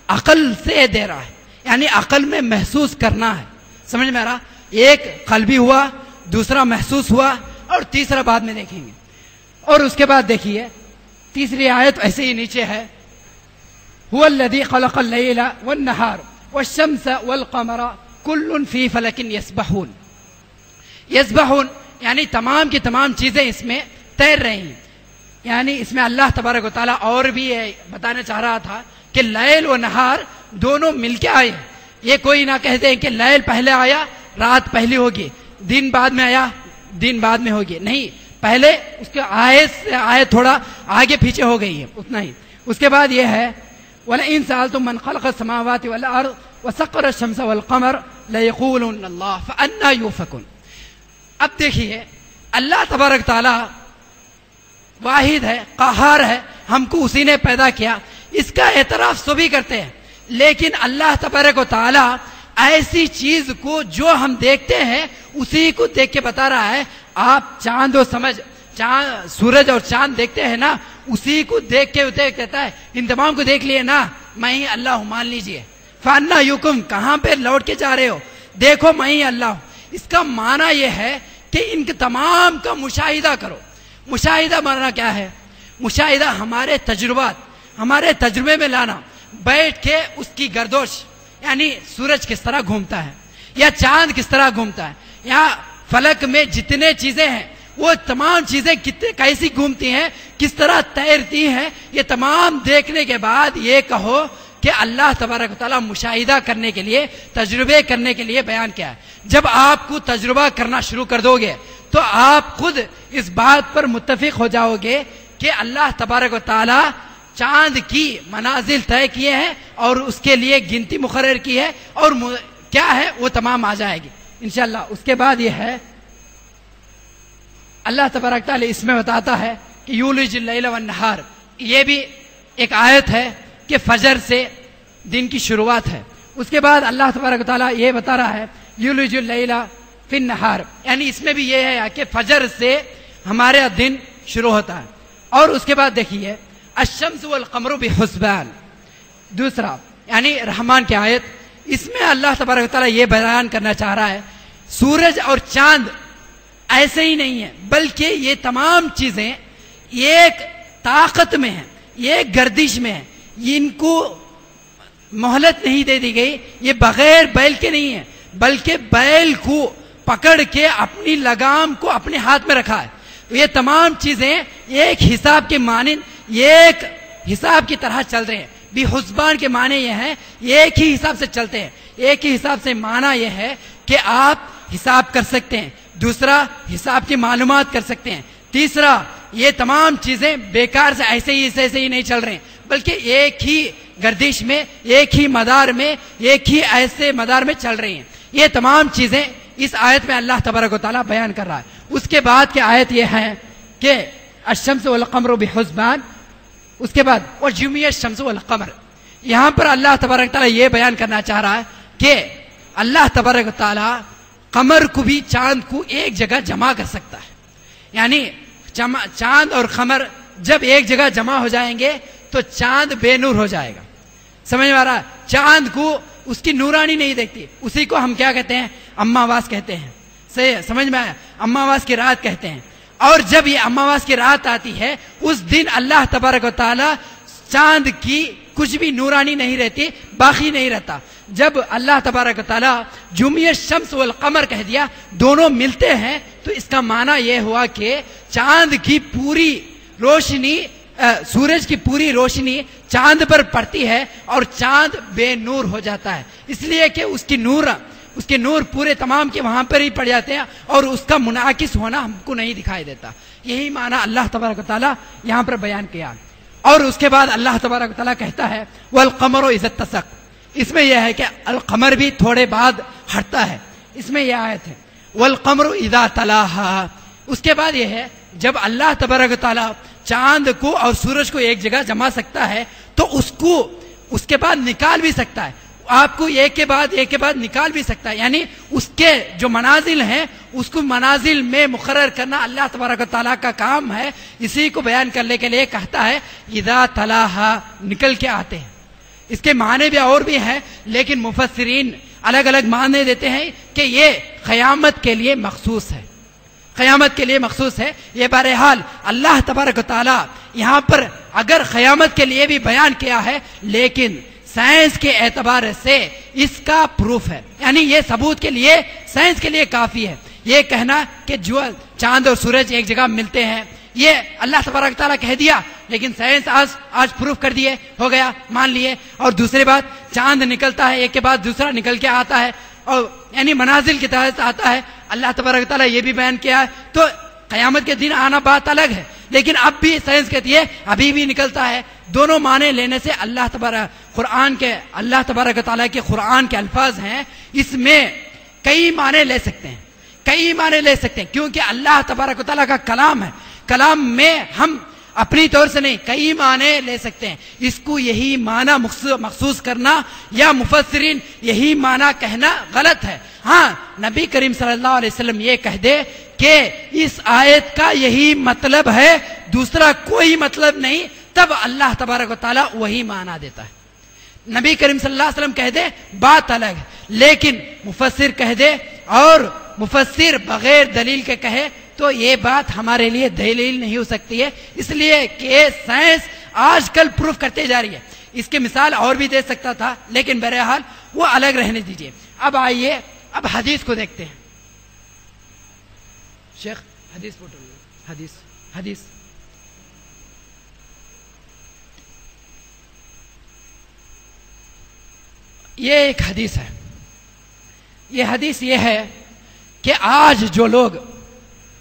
عقل سے دے رہا ہے، یعنی عقل میں محسوس کرنا ہے. سمجھ میں آ رہا؟ ایک قلبی ہوا، دوسرا محسوس ہوا، اور تیسرا بعد میں دیکھیں گے. اور اس کے بعد دیکھیے تیسری آیت ایسے ہی نیچے ہے، هو الذي خلق الليل والنهار والشمس والقمر كل في فلك يسبحون. یعنی تمام کی تمام چیزیں اس میں تیر رہی ہیں. یعنی اس میں اللہ تبارک و تعالیٰ اور بھی بتانا چاہ رہا تھا کہ لیل و نہار دونوں مل کے آئے. یہ کوئی نہ کہتے ہیں کہ لیل پہلے آیا رات پہلی ہوگی، دن بعد میں آیا دن بعد میں ہوگی. نہیں، پہلے اس کے آیت تھوڑا آگے پیچھے ہو گئی ہے، اتنا ہی. اس کے بعد یہ ہے وَلَئِن سَأَلْتُم مَّن خَلَقَ السَّمَاوَاتِ وَالْأَرْضَ وَسَخَّرَ الشَّمْسَ وَالْقَمَرَ لَيَقُولُنَّ اللَّهُ فَأَنَّىٰ يُؤْفَكُونَ. اب دیکھیے اللہ تبارک تعالیٰ واحد ہے، قہار ہے، ہم کو اسی نے پیدا کیا، اس کا اعتراف سبھی کرتے ہیں. لیکن اللہ تبارک و تعالیٰ ایسی چیز کو جو ہم دیکھتے ہیں اسی کو دیکھ کے بتا رہا ہے. آپ سورج اور چاند دیکھتے ہیں نا، اسی کو دیکھ کے کہتا ہے ان تمام کو دیکھ لیے نا، میں ہی اللہ ہوں، مان لیجئے. فَأَنَّىٰ يُؤْفَكُونَ، کہاں پہ لوٹ کے جا رہے ہو، دیکھو میں ہی اللہ ہوں. اس کا معنی یہ ہے کہ ان کے تمام کا مشاہدہ کرو. مشاہدہ معنی کیا ہے؟ مشاہدہ ہمارے تجربے میں لانا، بیٹھ کے اس کی گردش، یعنی سورج کس طرح گھومتا ہے یا چاند کس طرح گھومتا ہے، یا فلک میں جتنے چیزیں ہیں وہ تمام چیزیں کیسی گھومتی ہیں، کس طرح تیرتی ہیں. یہ تمام دیکھنے کے بعد یہ کہو کہ اللہ تبارک و تعالیٰ مشاہدہ کرنے کے لیے، تجربے کرنے کے لیے بیان کیا ہے. جب آپ کو تجربہ کرنا شروع کر دو گے تو آپ خود اس بات پر متفق ہو جاؤ گے کہ اللہ تبارک و تعالیٰ چاند کی منازل طے کیے ہیں اور اس کے لیے گنتی مقرر کی ہے، اور کیا ہے وہ تمام آ جائے گی انشاءاللہ. اس کے بعد یہ ہے اللہ تبارک تعالیٰ اس میں بتاتا ہے کہ یولج اللیل والنہار. یہ بھی ایک آیت ہے کہ فجر سے دن کی شروعات ہے. اس کے بعد اللہ تبارک تعالیٰ یہ بتا رہا ہے یولج اللیل فی النہار، یعنی اس میں بھی یہ ہے کہ فجر سے ہمارا دن شروع ہوتا ہے. اور اس کے بعد دیکھیے الشمس والقمر بحسبان، دوسرا یعنی رحمان کی آیت. اس میں اللہ تبارک تعالیٰ یہ بیان کرنا چاہ رہا ہے سورج اور چاند ایسے ہی نہیں ہے، بلکہ یہ تمام چیزیں ایک طاقت میں ہیں، ایک گردش میں ہیں. ان کو مہلت نہیں دے دی گئی، یہ بغیر بیل کے نہیں ہے، بلکہ بیل کو پکڑ کے اپنی لگام کو اپنے ہاتھ میں رکھا ہے. یہ تمام چیزیں ایک حساب کے مانند، ایک حساب کی طرح چل رہے ہیں. بھی حسبان کے معنی یہ ہے ایک ہی حساب سے چلتے ہیں. ایک ہی حساب سے معنی یہ ہے کہ آپ حساب کر سکتے ہیں، دوسرا حساب کی معلومات کر سکتے ہیں، تیسرا یہ تمام چیزیں بیکار سے ایسے ہی نہیں چل رہے ہیں، بلکہ ایک ہی گردش میں، ایک ہی مدار میں، ایک ہی ایسے مدار میں چل رہی ہیں. یہ تمام چیزیں اس آیت میں اللہ تبارک و تعالیٰ بیان کر رہا ہے. اس کے بعد کی آیت یہ ہے کہ الشمس والقمر بحسبان، اس کے بعد وجمع الشمس والقمر. یہاں پر اللہ تبارک و تعالیٰ یہ بیان کرنا چاہ رہا ہے کہ اللہ تبارک و تعالیٰ قمر کو بھی چاند کو ایک جگہ جمع کر سکتا ہے. یعنی چاند اور قمر جب ایک جگہ جمع ہو جائیں گے تو چاند بے نور ہو جائے گا. سمجھ میں آ رہا ہے؟ چاند کو اس کی نورانی نہیں دیکھتی، اسی کو ہم کیا کہتے ہیں؟ اماواس کہتے ہیں. صحیح ہے؟ سمجھ میں آیا؟ اماواس کی رات کہتے ہیں. اور جب یہ اماواس کی رات آتی ہے اس دن اللہ تبارک و تعالی چاند کی کچھ بھی نورانی نہیں رہتی، باقی نہیں رہتا. جب اللہ تبارک و تعالی جمع الشمس والقمر کہہ دیا، دونوں ملتے ہیں، تو اس کا معنی یہ ہوا کہ چاند کی پوری روشنی، سورج کی پوری روشنی چاند پر پڑتی ہے اور چاند بے نور ہو جاتا ہے، اس لیے کہ اس کے نور پورے تمام کے وہاں پر ہی پڑ جاتے ہیں اور اس کا منعکس ہونا ہم کو نہیں دکھائی دیتا. یہی معنی اللہ تبارک و تعالیٰ یہاں پر بیان کیا. اور اس کے بعد اللہ تبارک و تعالیٰ کہتا ہے والقمر اذا اتسق. اس میں یہ ہے کہ القمر بھی تھوڑے بعد ہٹتا ہے. اس میں یہ آیت ہے والقمر اذا تلاہا. اس کے بعد یہ ہے جب اللہ تبارک و تعالیٰ چاند کو اور سورج کو ایک جگہ جما سکتا ہے تو اس کے بعد نکال بھی سکتا ہے. آپ کو ایک کے بعد نکال بھی سکتا ہے. یعنی اس کے جو منازل ہیں اس کو منازل میں مقرر کرنا اللہ تبارک و تعالیٰ کا کام ہے. اسی کو بیان کرنے کے لیے کہتا ہے اذا تلاہا، نکل کے آتے ہیں. اس کے معنی بھی اور بھی ہیں لیکن مفسرین الگ الگ معنی دیتے ہیں کہ یہ قیامت کے لیے مخصوص ہے، قیامت کے لیے مخصوص ہے. یہ بہرحال اللہ تبارک و تعالیٰ یہاں پر اگر قیامت کے لیے بھی بیان کیا ہے لیکن سائنس کے اعتبار سے اس کا پروف ہے، یعنی یہ ثبوت کے لیے سائنس کے لیے کافی ہے. یہ کہنا کہ جو چاند اور سورج ایک جگہ ملتے ہیں یہ اللہ تبارک تعالیٰ کہہ دیا لیکن سائنس آج پروف کر دیے، ہو گیا، مان لیے. اور دوسری بات چاند نکلتا ہے ایک کے بعد دوسرا نکل کے آتا ہے اور یعنی منازل کی تحت آتا ہے. اللہ تبارک تعالیٰ یہ بھی بیان کیا ہے. تو قیامت کے دن آنا بات الگ ہے لیکن اب بھی سائنس کہتی ہے ابھی بھی نکلتا ہے. دونوں معنی لینے سے اللہ تبارک تعالیٰ کے قرآن کے الفاظ ہیں، اس میں کئی معنی لے سکتے ہیں، کیونکہ اللہ تبارک تعالیٰ کا کلام ہے. کلام میں ہم اپنی طور سے نہیں، کئی معنی لے سکتے ہیں. اس کو یہی معنی مخصوص کرنا یا مفسرین یہی معنی کہنا غلط ہے. ہاں نبی کریم صلی اللہ علیہ وسلم یہ کہہ دے کہ اس آیت کا یہی مطلب ہے، دوسرا کوئی مطلب نہیں، تب اللہ تبارک و تعالیٰ وہی معنی دیتا ہے. نبی کریم صلی اللہ علیہ وسلم کہہ دے بات الگ ہے، لیکن مفسر کہہ دے اور مفسر بغیر دلیل کے کہے تو یہ بات ہمارے لیے دلیل نہیں ہو سکتی ہے. اس لیے کہ سائنس آج کل پروف کرتے جا رہی ہے. اس کی مثال اور بھی دے سکتا تھا لیکن بہرحال وہ الگ رہنے دیجیے. اب آئیے اب حدیث کو دیکھتے ہیں. شیخ حدیث حدیث یہ ایک حدیث ہے. یہ حدیث یہ ہے کہ آج جو لوگ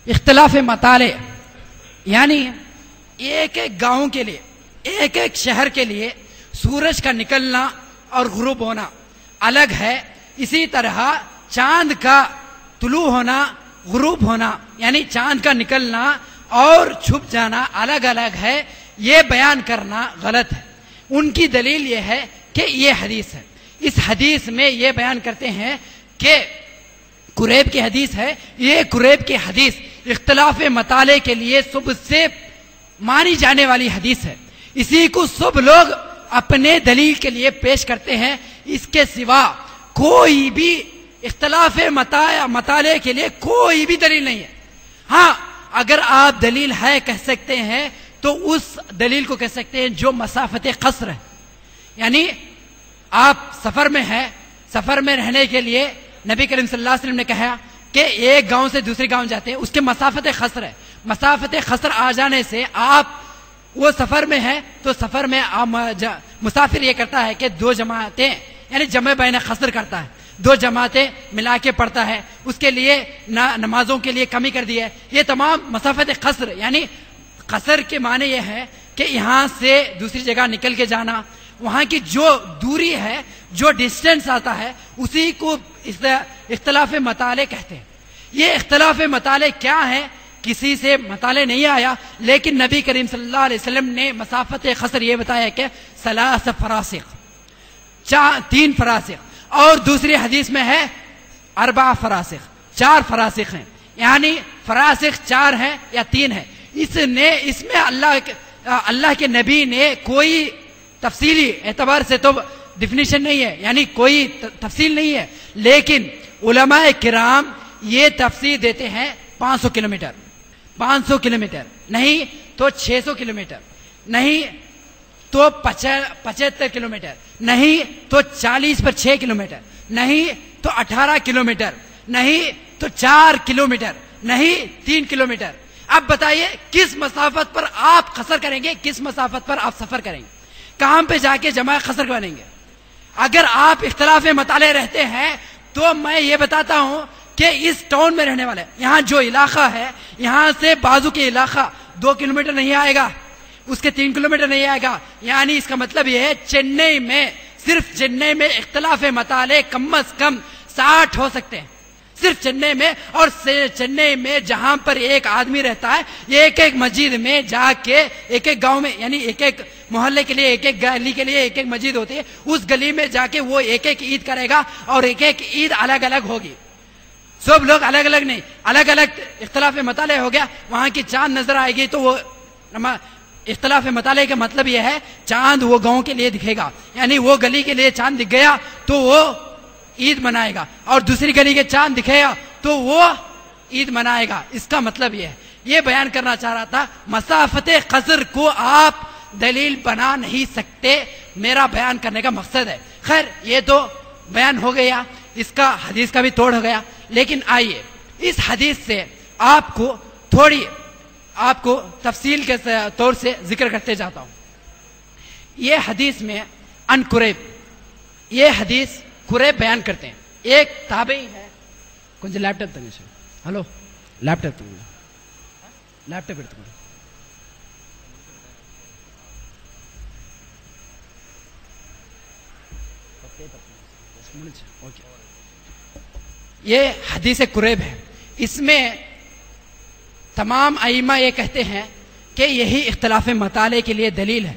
اختلاف مطالع یعنی ایک ایک گاؤں کے لیے، ایک ایک شہر کے لیے سورج کا نکلنا اور غروب ہونا الگ ہے، اسی طرح چاند کا طلوع ہونا، غروب ہونا یعنی چاند کا نکلنا اور چھپ جانا الگ الگ ہے. یہ بیان کرنا غلط ہے. ان کی دلیل یہ ہے کہ یہ حدیث ہے. اس حدیث میں یہ بیان کرتے ہیں کہ قریب کی حدیث ہے. یہ قریب کی حدیث اختلاف مطالع کے لیے سب سے مانی جانے والی حدیث ہے. اسی کو سب لوگ اپنے دلیل کے لیے پیش کرتے ہیں. اس کے سوا کوئی بھی اختلاف مطالع کے لیے کوئی بھی دلیل نہیں ہے. ہاں اگر آپ دلیل ہے کہہ سکتے ہیں تو اس دلیل کو کہہ سکتے ہیں جو مسافت قصر ہے. یعنی آپ سفر میں ہیں، سفر میں رہنے کے لیے نبی کریم صلی اللہ علیہ وسلم نے کہا کہ ایک گاؤں سے دوسرے گاؤں جاتے ہیں، اس کے مسافت قصر ہے. مسافت قصر آ جانے سے آپ وہ سفر میں ہیں تو سفر میں مسافر یہ کرتا ہے کہ دو جماعتیں یعنی جمع بین قصر کرتا ہے، دو جماعتیں ملا کے پڑھتا ہے. اس کے لیے نمازوں کے لیے کمی کر دی ہے. یہ تمام مسافت قصر یعنی قصر کے معنی یہ ہے کہ یہاں سے دوسری جگہ نکل کے جانا، وہاں کی جو دوری ہے، جو ڈسٹینس آتا ہے، اسی کو اختلاف مطالع کہتے ہیں۔ یہ اختلاف مطالع کیا ہے؟ کسی سے مطالع نہیں آیا، لیکن نبی کریم صلی اللہ علیہ وسلم نے مسافت قصر یہ بتایا کہ 3 فراسخ، 3 فراسخ، اور دوسری حدیث میں ہے 4 فراسخ، 4 فراسخ ہیں، یعنی فراسخ 4 ہیں یا 3 ہیں۔ اس میں اللہ کے نبی نے کوئی تفصیلی اعتبار سے تو ڈیفینیشن نہیں ہے، یعنی کوئی تفصیل نہیں ہے، لیکن علماء کرام یہ تفصیل دیتے ہیں 500 کلومیٹر، 500 کلومیٹر نہیں تو 600 کلومیٹر، نہیں تو 75 کلومیٹر، نہیں تو 40 پر 6 کلومیٹر، نہیں تو 18 کلومیٹر، نہیں تو 4 کلومیٹر، نہیں 3 کلومیٹر۔ اب بتائیے کس مسافت پر آپ قصر کریں گے، کس مسافت پر آپ سفر کریں گے، کہاں پہ جا کے جمع قصر بنیں گے؟ اگر آپ اختلاف مطالعے رہتے ہیں تو میں یہ بتاتا ہوں کہ اس ٹاؤن میں رہنے والے، یہاں جو علاقہ ہے، یہاں سے بازو کے علاقہ 2 کلومیٹر نہیں آئے گا، اس کے 3 کلومیٹر نہیں آئے گا، یعنی اس کا مطلب یہ ہے چنئی میں، صرف چنئی میں اختلاف مطالعے کم از کم 60 ہو سکتے ہیں، صرف چنئی میں۔ اور چنئی میں جہاں پر ایک آدمی رہتا ہے، یہ ایک مسجد میں جا کے، ایک گاؤں میں، یعنی ایک محلے کے لیے، ایک گلی کے لیے ایک مسجد ہوتی ہے، اس گلی میں جا کے وہ ایک عید کرے گا، اور ایک عید الگ الگ ہوگی، سب لوگ الگ الگ نہیں، الگ الگ اختلاف مطالعہ ہو گیا۔ وہاں کی چاند نظر آئے گی تو وہ اختلاف مطالعے کا مطلب یہ ہے چاند وہ گاؤں کے لیے دکھے گا، یعنی وہ گلی کے لیے چاند دکھ گیا تو وہ عید منائے گا، اور دوسری گلی کے چاند دکھے گا تو وہ عید منائے گا۔ اس کا مطلب یہ ہے، یہ بیان کرنا چاہ رہا تھا، مسافت قصر کو آپ دلیل بنا نہیں سکتے، میرا بیان کرنے کا مقصد ہے۔ خیر یہ تو بیان ہو گیا، اس کا حدیث کا بھی توڑ ہو گیا، لیکن آئیے اس حدیث سے آپ کو تفصیل کے طور سے ذکر کرتے جاتا ہوں۔ یہ حدیث میں ان قریب، یہ حدیث قریب بیان کرتے ہیں، ایک تابعی ہے، کچھ لیپ ٹاپ تک، ہلو لیپ ٹاپ یہ حدیث قریب ہے، اس میں تمام ائمہ یہ کہتے ہیں کہ یہی اختلاف مطالعے کے لیے دلیل ہے۔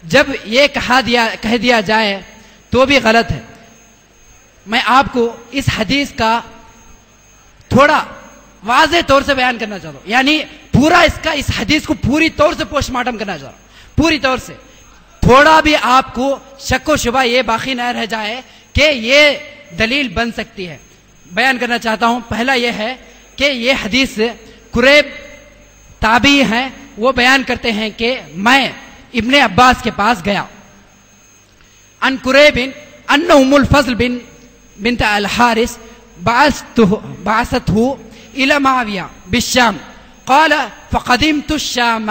جب یہ کہہ دیا جائے تو بھی غلط ہے۔ میں آپ کو اس حدیث کا تھوڑا واضح طور سے بیان کرنا چاہتا ہوں، یعنی پورا اس حدیث کو پوری طور سے پوسٹ مارٹم کرنا چاہتا ہوں، پوری طور سے، تھوڑا بھی آپ کو شک و شبہ یہ باقی نہ رہ جائے کہ یہ دلیل بن سکتی ہے۔ بیان کرنا چاہتا ہوں، پہلا یہ ہے کہ یہ حدیث قریب تابعی ہیں، وہ بیان کرتے ہیں کہ میں ابن عباس کے پاس گیا، ان قریب ان ام الفضل بنت الحارث بعثته الى معاویہ بالشام قال فقدمت الشام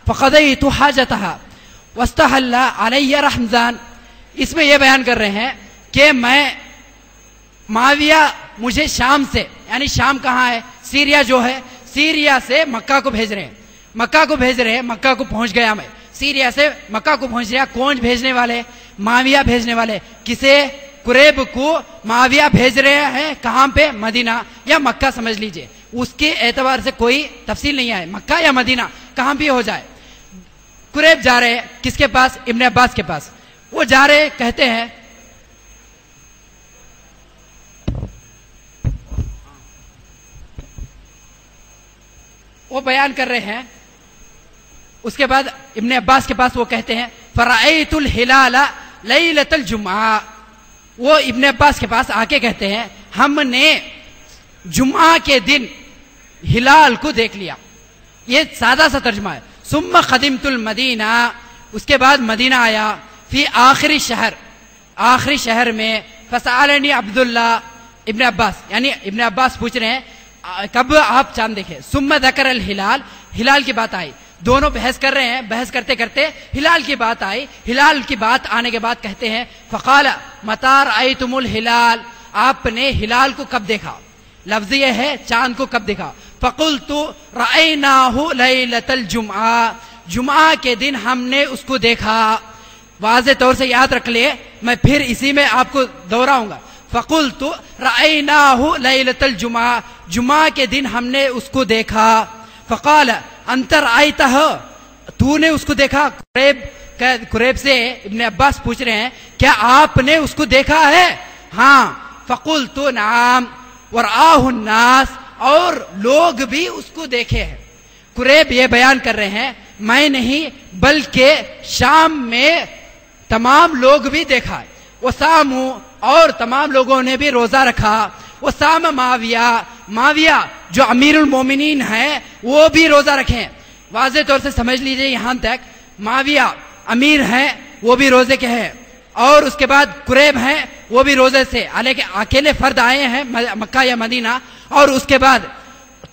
فقضيت حاجتها واستحل علی رمضان۔ اس میں یہ بیان کر رہے ہیں کہ میں معاویہ مجھے شام سے، یعنی شام کہاں ہے؟ سیریا جو ہے، سیریا سے مکہ کو بھیج رہے ہیں، مکہ کو پہنچ گیا، میں سیریا سے مکہ کو پہنچ گیا۔ کون بھیجنے والے؟ معاویہ بھیجنے والے۔ کسے؟ قریب کو معاویہ بھیج رہے ہیں، کہاں پہ؟ مدینہ یا مکہ سمجھ لیجئے، اس کے اعتبار سے کوئی تفصیل نہیں آئے، مکہ یا مدینہ کہاں بھی ہو جائے۔ قریب جا رہے ہیں، کس کے پاس؟ ابن عباس کے پاس۔ وہ جا رہے، کہتے ہیں وہ بیان کر رہے ہیں، اس کے بعد ابن عباس کے پاس وہ کہتے ہیں فرأیت الہلال لیلۃ الجمعہ۔ وہ ابن عباس کے پاس آ کے کہتے ہیں ہم نے جمعہ کے دن ہلال کو دیکھ لیا۔ یہ سادہ سا ترجمہ ہے۔ ثم قدمت المدینہ، اس کے بعد مدینہ آیا، فی آخری شہر میں، فسألنی عبداللہ، ابن عباس، یعنی ابن عباس پوچھ رہے ہیں کب آپ چاند دیکھے۔ ثم ذکر الہلال، ہلال کی بات آئی، دونوں بحث کر رہے ہیں، بحث کرتے کرتے ہلال کی بات آئی، ہلال کی بات آنے کے بعد کہتے ہیں فقال متی رأیتم الہلال، آپ نے ہلال کو کب دیکھا؟ لفظ یہ ہے چاند کو کب دیکھا؟ فقلت رأیناہ لیلۃ الجمعہ، جمعہ کے دن ہم نے اس کو دیکھا. واضح طور سے یاد رکھ لے, میں پھر اسی میں آپ کو دوہراؤں گا. فقلت رأیناہ لیلۃ الجمعہ, جمعہ کے دن ہم نے اس کو دیکھا. فقال انت رأیتہ, تو نے اس کو دیکھا؟ قریب سے ابن عباس پوچھ رہے ہیں کیا آپ نے اس کو دیکھا ہے؟ ہاں. فقلت نعم ورآہ الناس, اور لوگ بھی اس کو دیکھے ہیں. قریب یہ بیان کر رہے ہیں میں نہیں بلکہ شام میں تمام لوگ بھی دیکھا ہے. وسامو, اور تمام لوگوں نے بھی روزہ رکھا. وسام معاویہ, معاویہ جو امیر المومنین ہیں وہ بھی روزہ رکھیں. واضح طور سے سمجھ لیجئے یہاں تک, معاویہ امیر ہیں وہ بھی روزے کے ہیں, اور اس کے بعد قریب ہیں وہ بھی روزے سے, حالانکہ اکیلے فرد آئے ہیں مکہ یا مدینہ, اور اس کے بعد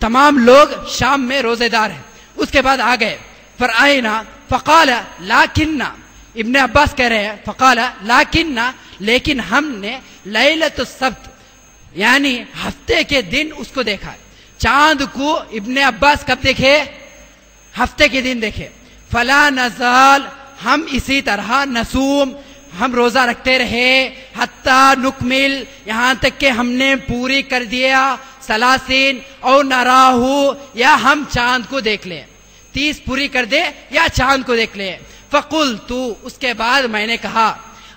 تمام لوگ شام میں روزے دار ہیں. اس کے بعد آ گئے. فرآئینا فقال لیکن, ابن عباس کہہ رہے ہیں فقال لیکن, لیکن ہم نے لیلۃ السبت یعنی ہفتے کے دن اس کو دیکھا ہے. چاند کو ابن عباس کب دیکھے؟ ہفتے کے دن دیکھے. فلا نزال, ہم اسی طرح نصوم, ہم روزہ رکھتے رہے. حتی نکمل, یہاں تک کہ ہم نے پوری کر دیا. سلاسین او نراہو, یا ہم چاند کو دیکھ لیں, 30 پوری کر دے یا چاند کو دیکھ لیں. فقلتو, اس کے بعد میں نے کہا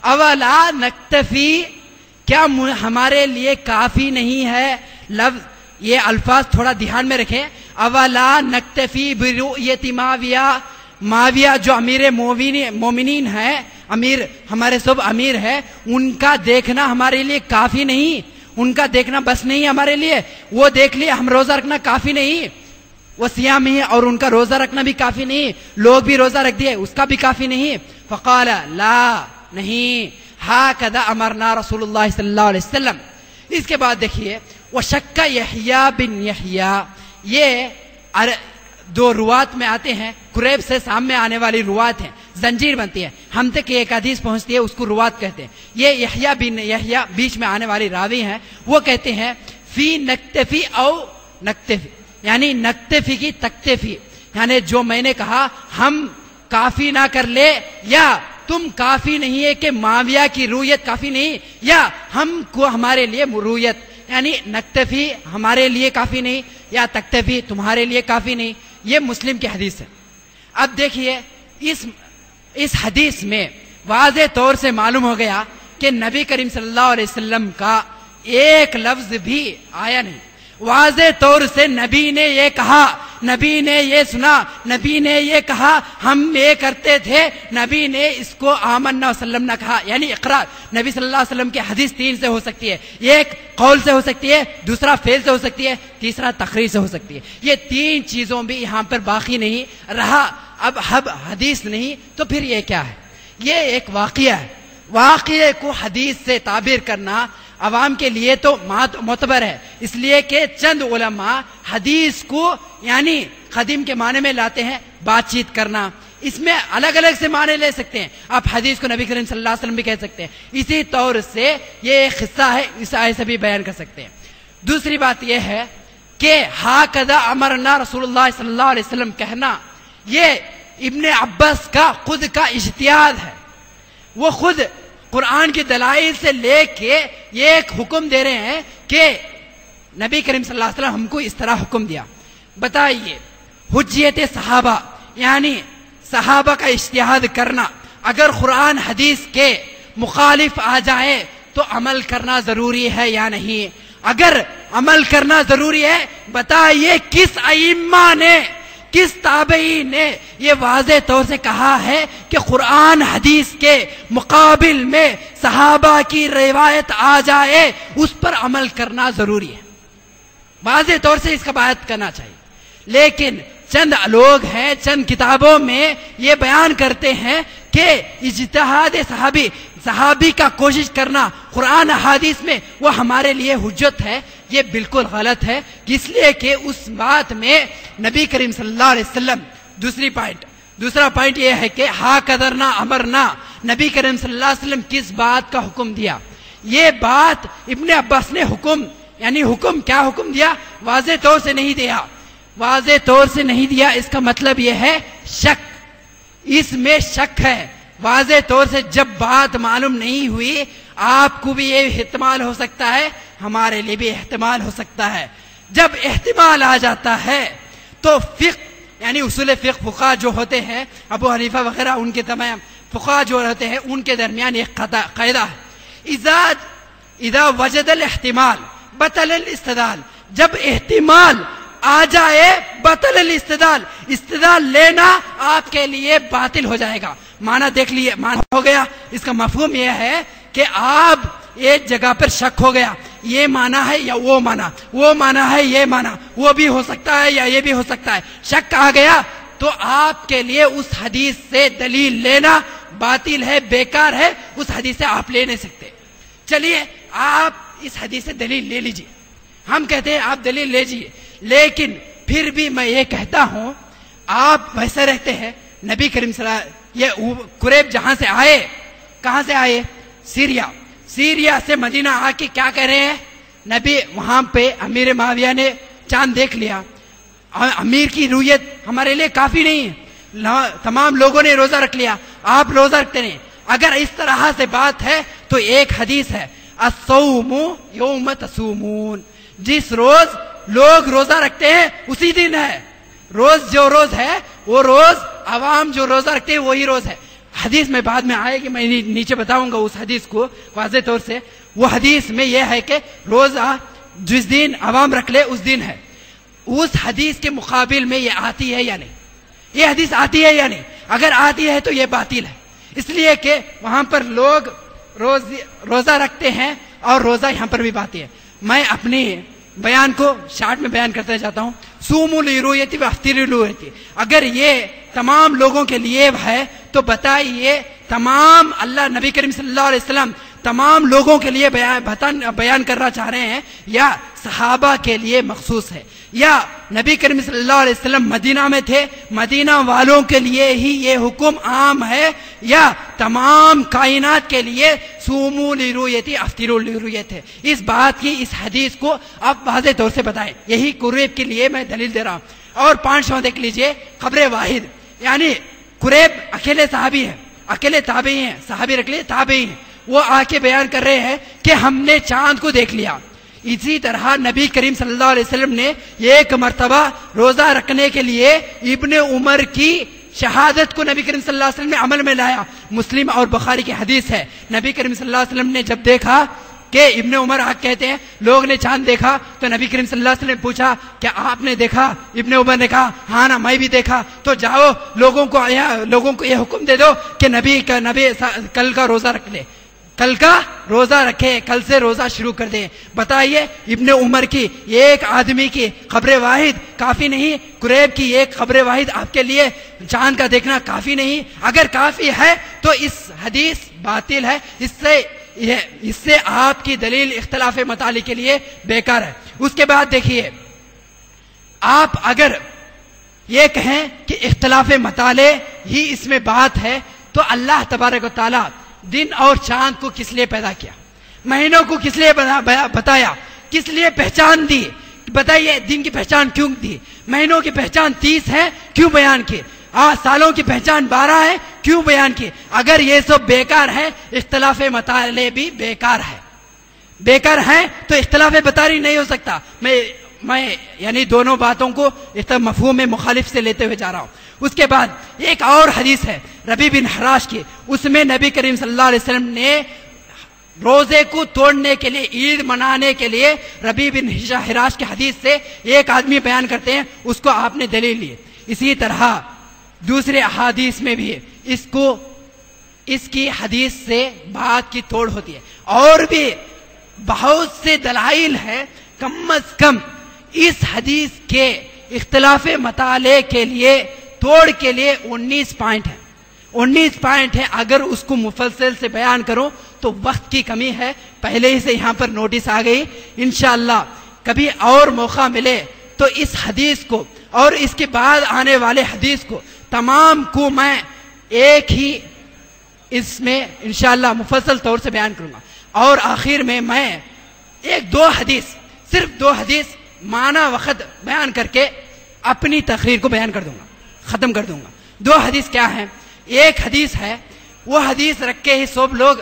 اولا نکتفی, کیا ہمارے لیے کافی نہیں ہے؟ لفظ یہ الفاظ تھوڑا دھیان میں رکھیں. اولا نکتفی برؤیت معاویہ, معاویہ جو امیر مومنین ہیں, امیر ہمارے سب امیر ہے, ان کا دیکھنا ہمارے لیے کافی نہیں, ان کا دیکھنا بس نہیں ہمارے لیے, وہ دیکھ لیا ہم روزہ رکھنا کافی نہیں. وہ سیام ہی, اور ان کا روزہ رکھنا بھی کافی نہیں, لوگ بھی روزہ رکھ دیے اس کا بھی کافی نہیں. فقال لا, نہیں, ہاکذا امرنا رسول اللہ صلی اللہ علیہ وسلم. اس کے بعد دیکھیے وشک یحییٰ بن یحییٰ, یہ دو روات میں آتے ہیں, قریب سے سامنے آنے والی روات ہیں, زنجیر بنتی ہے, ہم تک ایک حدیث پہنچتی ہے, اس کو روات کہتے ہیں. یہ یحییٰ بن یحییٰ بیچ میں آنے والی راوی ہیں, وہ کہتے ہیں فی نکتفی او نکتفی, یعنی نکتفی کی تکتفی, یعنی جو میں نے کہا ہم کافی نہ کر لے, یا تم کافی نہیں ہے کہ معاویہ کی رویت کافی نہیں, یا ہم کو ہمارے لیے رویت, یعنی نکتفی ہمارے لیے کافی نہیں یا تکتفی تمہارے لیے کافی نہیں. یہ مسلم کی حدیث ہے. اب دیکھیے اس حدیث میں واضح طور سے معلوم ہو گیا کہ نبی کریم صلی اللہ علیہ وسلم کا ایک لفظ بھی آیا نہیں. واضح طور سے نبی نے یہ کہا, نبی نے یہ سنا, نبی نے یہ کہا, ہم یہ کرتے تھے, نبی نے اس کو آمنا وسلم نہ کہا. یعنی اقرار نبی صلی اللہ علیہ وسلم کی حدیث 3 سے ہو سکتی ہے, ایک قول سے ہو سکتی ہے, دوسرا فعل سے ہو سکتی ہے, تیسرا تقریر سے ہو سکتی ہے. یہ 3 چیزوں بھی یہاں پر باقی نہیں رہا. اب حدیث نہیں تو پھر یہ کیا ہے؟ یہ ایک واقعہ ہے. واقعے کو حدیث سے تعبیر کرنا عوام کے لیے تو معتبر ہے, اس لیے کہ چند علماء حدیث کو یعنی قدیم کے معنی میں لاتے ہیں, بات چیت کرنا. اس میں الگ الگ سے معنی لے سکتے ہیں. آپ حدیث کو نبی کریم صلی اللہ علیہ وسلم بھی کہہ سکتے ہیں. اسی طور سے یہ ایک قصہ ہے, اس آیت سے بھی بیان کر سکتے ہیں. دوسری بات یہ ہے کہ ہاکذا امرنا رسول اللہ صلی اللہ علیہ وسلم کہنا, یہ ابن عباس کا خود کا اجتہاد ہے. وہ خود قرآن کی دلائل سے لے کے یہ ایک حکم دے رہے ہیں کہ نبی کریم صلی اللہ علیہ وسلم ہم کو اس طرح حکم دیا. بتائیے حجیت صحابہ یعنی صحابہ کا اجتہاد کرنا, اگر قرآن حدیث کے مخالف آ جائے تو عمل کرنا ضروری ہے یا نہیں؟ اگر عمل کرنا ضروری ہے, بتائیے کس ائمہ نے, کس تابعی نے یہ واضح طور سے کہا ہے کہ قرآن حدیث کے مقابل میں صحابہ کی روایت آ جائے اس پر عمل کرنا ضروری ہے؟ واضح طور سے اس کا بات کرنا چاہیے. لیکن چند لوگ ہیں, چند کتابوں میں یہ بیان کرتے ہیں کہ اجتہاد صحابی کا کوشش کرنا قرآن حدیث میں وہ ہمارے لیے حجت ہے. یہ بالکل غلط ہے, اس لیے کہ اس بات میں نبی کریم صلی اللہ علیہ وسلم, دوسرا پوائنٹ یہ ہے کہ ہا قدرنا امرنا, نبی کریم صلی اللہ علیہ وسلم کس بات کا حکم دیا؟ یہ بات ابن عباس نے حکم کیا حکم دیا؟ واضح طور سے نہیں دیا, واضح طور سے نہیں دیا. اس کا مطلب یہ ہے شک, اس میں شک ہے واضح طور سے. جب بات معلوم نہیں ہوئی آپ کو بھی یہ احتمال ہو سکتا ہے, ہمارے لیے بھی احتمال ہو سکتا ہے. جب احتمال آ جاتا ہے تو فقہ یعنی اصول فقہ جو ہوتے ہیں ابو حنیفہ وغیرہ ان کے تمام فقہ جو ہوتے ہیں ان کے درمیان ایک قاعدہ ہے, اذا وجد الاحتمال بطل الاستدلال. جب احتمال آ جائے بطل الاستدلال, استدلال لینا آپ کے لیے باطل ہو جائے گا. معنی دیکھ لیے, معنی ہو گیا. اس کا مفہوم یہ ہے کہ آپ ایک جگہ پر شک ہو گیا, یہ معنی ہے یا وہ معنی, وہ معنی ہے یہ معنی, وہ بھی ہو سکتا ہے یا یہ بھی ہو سکتا ہے, شک آ گیا تو آپ کے لیے اس حدیث سے دلیل لینا باطل ہے, بیکار ہے. اس حدیث سے آپ لے نہیں سکتے. چلیے آپ اس حدیث سے دلیل لے لیجئے, ہم کہتے ہیں آپ دلیل لے لیجئے, لیکن پھر بھی میں یہ کہتا ہوں آپ ویسے رہتے ہیں. نبی کریم صلی اللہ علیہ وسلم یہ قریب جہاں سے آئے, کہاں سے آئے؟ سیریا سے مدینہ آ کے کیا کہہ رہے ہیں؟ نبی وہاں پہ امیر معاویہ نے چاند دیکھ لیا. امیر کی رویت ہمارے لیے کافی نہیں ہے, تمام لوگوں نے روزہ رکھ لیا, آپ روزہ رکھتے نہیں. اگر اس طرح سے بات ہے تو ایک حدیث ہے الصوم یوم تصومون, جس روز لوگ روزہ رکھتے ہیں اسی دن ہے. روز جو روز ہے وہ روز عوام جو روزہ رکھتے ہیں وہی روز ہے. حدیث میں بعد میں آئے کہ میں نیچے بتاؤں گا اس حدیث کو واضح طور سے. وہ حدیث میں یہ ہے کہ روزہ جس دن عوام رکھ لے اس دن ہے. اس حدیث کے مقابل میں یہ آتی ہے یا نہیں؟ یہ حدیث آتی ہے یا نہیں؟ اگر آتی ہے تو یہ باطل ہے, اس لیے کہ وہاں پر لوگ روزہ رکھتے ہیں اور روزہ یہاں پر بھی باطل ہے. میں اپنی بیان کو شارٹ میں بیان کرتا جاتا ہوں. سوموا لرؤیتی وافطروا لرؤیتی, اگر یہ تمام لوگوں کے لیے ہے تو بتائیے تمام اللہ نبی کریم صلی اللہ علیہ وسلم تمام لوگوں کے لیے بیان کرنا چاہ رہے ہیں یا صحابہ کے لیے مخصوص ہے, یا نبی کریم صلی اللہ علیہ وسلم مدینہ میں تھے, مدینہ والوں کے لیے ہی یہ حکم عام ہے, یا تمام کائنات کے لیے سوموا لرؤیتی افطروا لرؤیتی ہے؟ اس بات کی اس حدیث کو آپ واضح طور سے بتائیں. یہی قریب کے لیے میں دلیل دے رہا ہوں. اور 5 دیکھ لیجئے, خبر واحد یعنی قریب اکیلے صحابی ہیں, اکیلے تابعی ہیں, صحابی رکھ لیے تابعی ہیں, وہ آ کے بیان کر رہے ہیں کہ ہم نے چاند کو دیکھ لیا. اسی طرح نبی کریم صلی اللہ علیہ وسلم نے ایک مرتبہ روزہ رکھنے کے لیے ابن عمر کی شہادت کو نبی کریم صلی اللہ علیہ وسلم نے عمل میں لایا. مسلم اور بخاری کی حدیث ہے, نبی کریم صلی اللہ علیہ وسلم نے جب دیکھا کہ ابن عمر آگ کہتے ہیں لوگ نے چاند دیکھا, تو نبی کریم صلی اللہ علیہ وسلم نے پوچھا کیا آپ نے دیکھا؟ ابن عمر نے کہا ہاں نا میں بھی دیکھا. تو جاؤ لوگوں کو یہ حکم دے دو کہ نبی کل کا روزہ رکھ لے, کل کا روزہ رکھے, کل سے روزہ شروع کر دیں. بتائیے ابن عمر کی ایک آدمی کی خبر واحد کافی نہیں؟ قریب کی ایک خبر واحد آپ کے لیے چاند کا دیکھنا کافی نہیں؟ اگر کافی ہے تو اس حدیث باطل ہے, اس سے آپ کی دلیل اختلاف مطالع کے لیے بیکار ہے. اس کے بعد دیکھیے, آپ اگر یہ کہیں کہ اختلاف مطالع ہی اس میں بات ہے تو اللہ تبارک و تعالی دن اور چاند کو کس لیے پیدا کیا؟ مہینوں کو کس لیے بتایا؟ کس لیے پہچان دی؟ بتائیے دن کی پہچان کیوں دی؟ مہینوں کی پہچان 30 ہے کیوں بیان کی؟ سالوں کی پہچان 12 ہے کیوں بیان کی؟ اگر یہ سب بیکار ہے اختلاف مطالع بھی بیکار ہے. بیکار ہے تو اختلاف مطالع نہیں ہو سکتا. میں یعنی دونوں باتوں کو مفہوم میں مخالف سے لیتے ہوئے جا رہا ہوں. اس کے بعد ایک اور حدیث ہے ربیع بن حراش کی, اس میں نبی کریم صلی اللہ علیہ وسلم نے روزے کو توڑنے کے لیے, عید منانے کے لیے ربیع بن حراش کی حدیث سے ایک آدمی بیان کرتے ہیں, اس کو آپ نے دلیل لی. اسی طرح دوسرے احادیث میں بھی اس کی حدیث سے بات کی توڑ ہوتی ہے, اور بھی بہت سے دلائل ہے. کم از کم اس حدیث کے اختلاف مطالع کے لیے توڑ کے لیے 19 پوائنٹ ہے. 19 پوائنٹ ہے. اگر اس کو مفصل سے بیان کرو تو وقت کی کمی ہے, پہلے ہی سے یہاں پر نوٹس آ گئی. انشاءاللہ کبھی اور موقع ملے تو اس حدیث کو اور اس کے بعد آنے والے حدیث کو تمام کو میں ایک ہی اس میں انشاءاللہ مفصل طور سے بیان کروں گا. اور آخر میں ایک 2 حدیث, صرف 2 حدیث معنی وقت بیان کر کے اپنی تقریر کو بیان کر دوں گا, ختم کر دوں گا. 2 حدیث کیا ہیں؟ ایک حدیث ہے، وہ حدیث رکھ کے ہی سب لوگ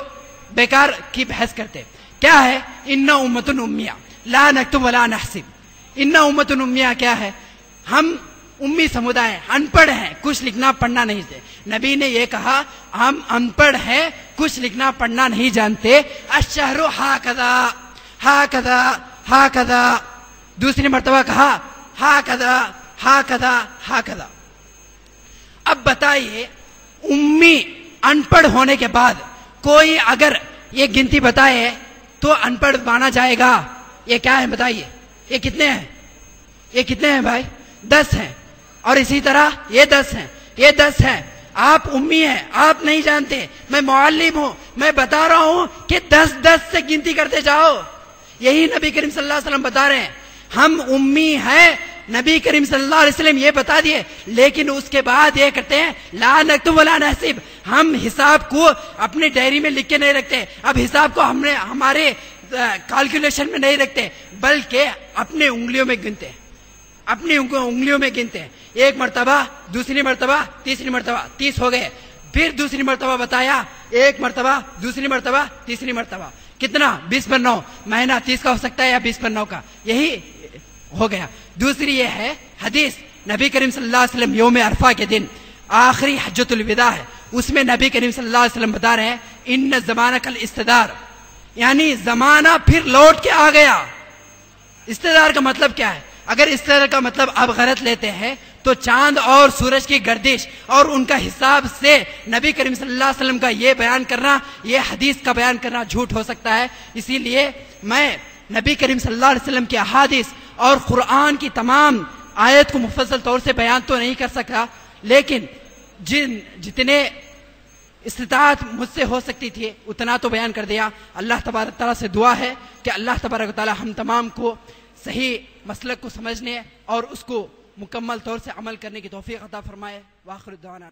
بیکار کی بحث کرتے. کیا ہے؟ ان امۃ امیہ لا نکتب ولا نحسب. ان امۃ امیہ کیا ہے؟ ہم امی سمودائے، ان پڑھ ہیں، کچھ لکھنا پڑھنا نہیں جانتے. نبی نے یہ کہا ہم ان پڑھ ہیں، کچھ لکھنا پڑھنا نہیں جانتے. الشہر ہاکذا ہاکذا ہاکذا. دوسری مرتبہ کہا ہاکذا ہاکذا ہاکذا. اب بتائیے امی ان پڑھ ہونے کے بعد کوئی اگر یہ گنتی بتائے تو ان پڑھ مانا جائے گا؟ یہ کیا ہے بتائیے؟ یہ کتنے ہیں؟ یہ کتنے ہیں بھائی؟ 10 ہیں. اور اسی طرح یہ 10 ہیں، یہ 10 ہیں. آپ امی ہیں، آپ نہیں جانتے، میں معلم ہوں، میں بتا رہا ہوں کہ 10 سے گنتی کرتے جاؤ. یہی نبی کریم صلی اللہ علیہ وسلم بتا رہے ہیں. ہم امی ہیں، نبی کریم صلی اللہ علیہ وسلم یہ بتا دیے، لیکن اس کے بعد یہ کرتے ہیں لا نکتب ولا نحسب. ہم حساب کو اپنی ڈائری میں لکھ کے نہیں رکھتے. اب حساب کو ہم نے ہمارے کیلکولیشن میں نہیں رکھتے، بلکہ اپنے انگلیوں میں گنتے ہیں، اپنی انگلیوں میں گنتے ہیں. ایک مرتبہ، دوسری مرتبہ، تیسری مرتبہ، 30 ہو گئے. پھر دوسری مرتبہ بتایا، ایک مرتبہ، دوسری مرتبہ، تیسری مرتبہ. کتنا؟ 20 پر 9. مہینہ 30 کا ہو سکتا ہے یا 20 پر 9 کا، یہی ہو گیا. دوسری یہ ہے حدیث نبی کریم صلی اللہ علیہ وسلم یوم عرفہ کے دن آخری حجۃ الوداع ہے، اس میں نبی کریم صلی اللہ علیہ وسلم بتا رہے ہیں ان زمانہ کل استدار، یعنی زمانہ پھر لوٹ کے آ گیا. استدار کا مطلب کیا ہے؟ اگر استدار کا مطلب آپ غلط لیتے ہیں تو چاند اور سورج کی گردش اور ان کا حساب سے نبی کریم صلی اللہ علیہ وسلم کا یہ بیان کرنا، یہ حدیث کا بیان کرنا جھوٹ ہو سکتا ہے. اسی لیے میں نبی کریم صلی اللہ علیہ وسلم کی احادیث اور قرآن کی تمام آیت کو مفصل طور سے بیان تو نہیں کر سکا، لیکن جتنے استطاعت مجھ سے ہو سکتی تھی اتنا تو بیان کر دیا. اللہ تبارک تعالیٰ سے دعا ہے کہ اللہ تبارک تعالیٰ ہم تمام کو صحیح مسلک کو سمجھنے اور اس کو مکمل طور سے عمل کرنے کی توفیق عطا فرمائے. وآخر دعوانا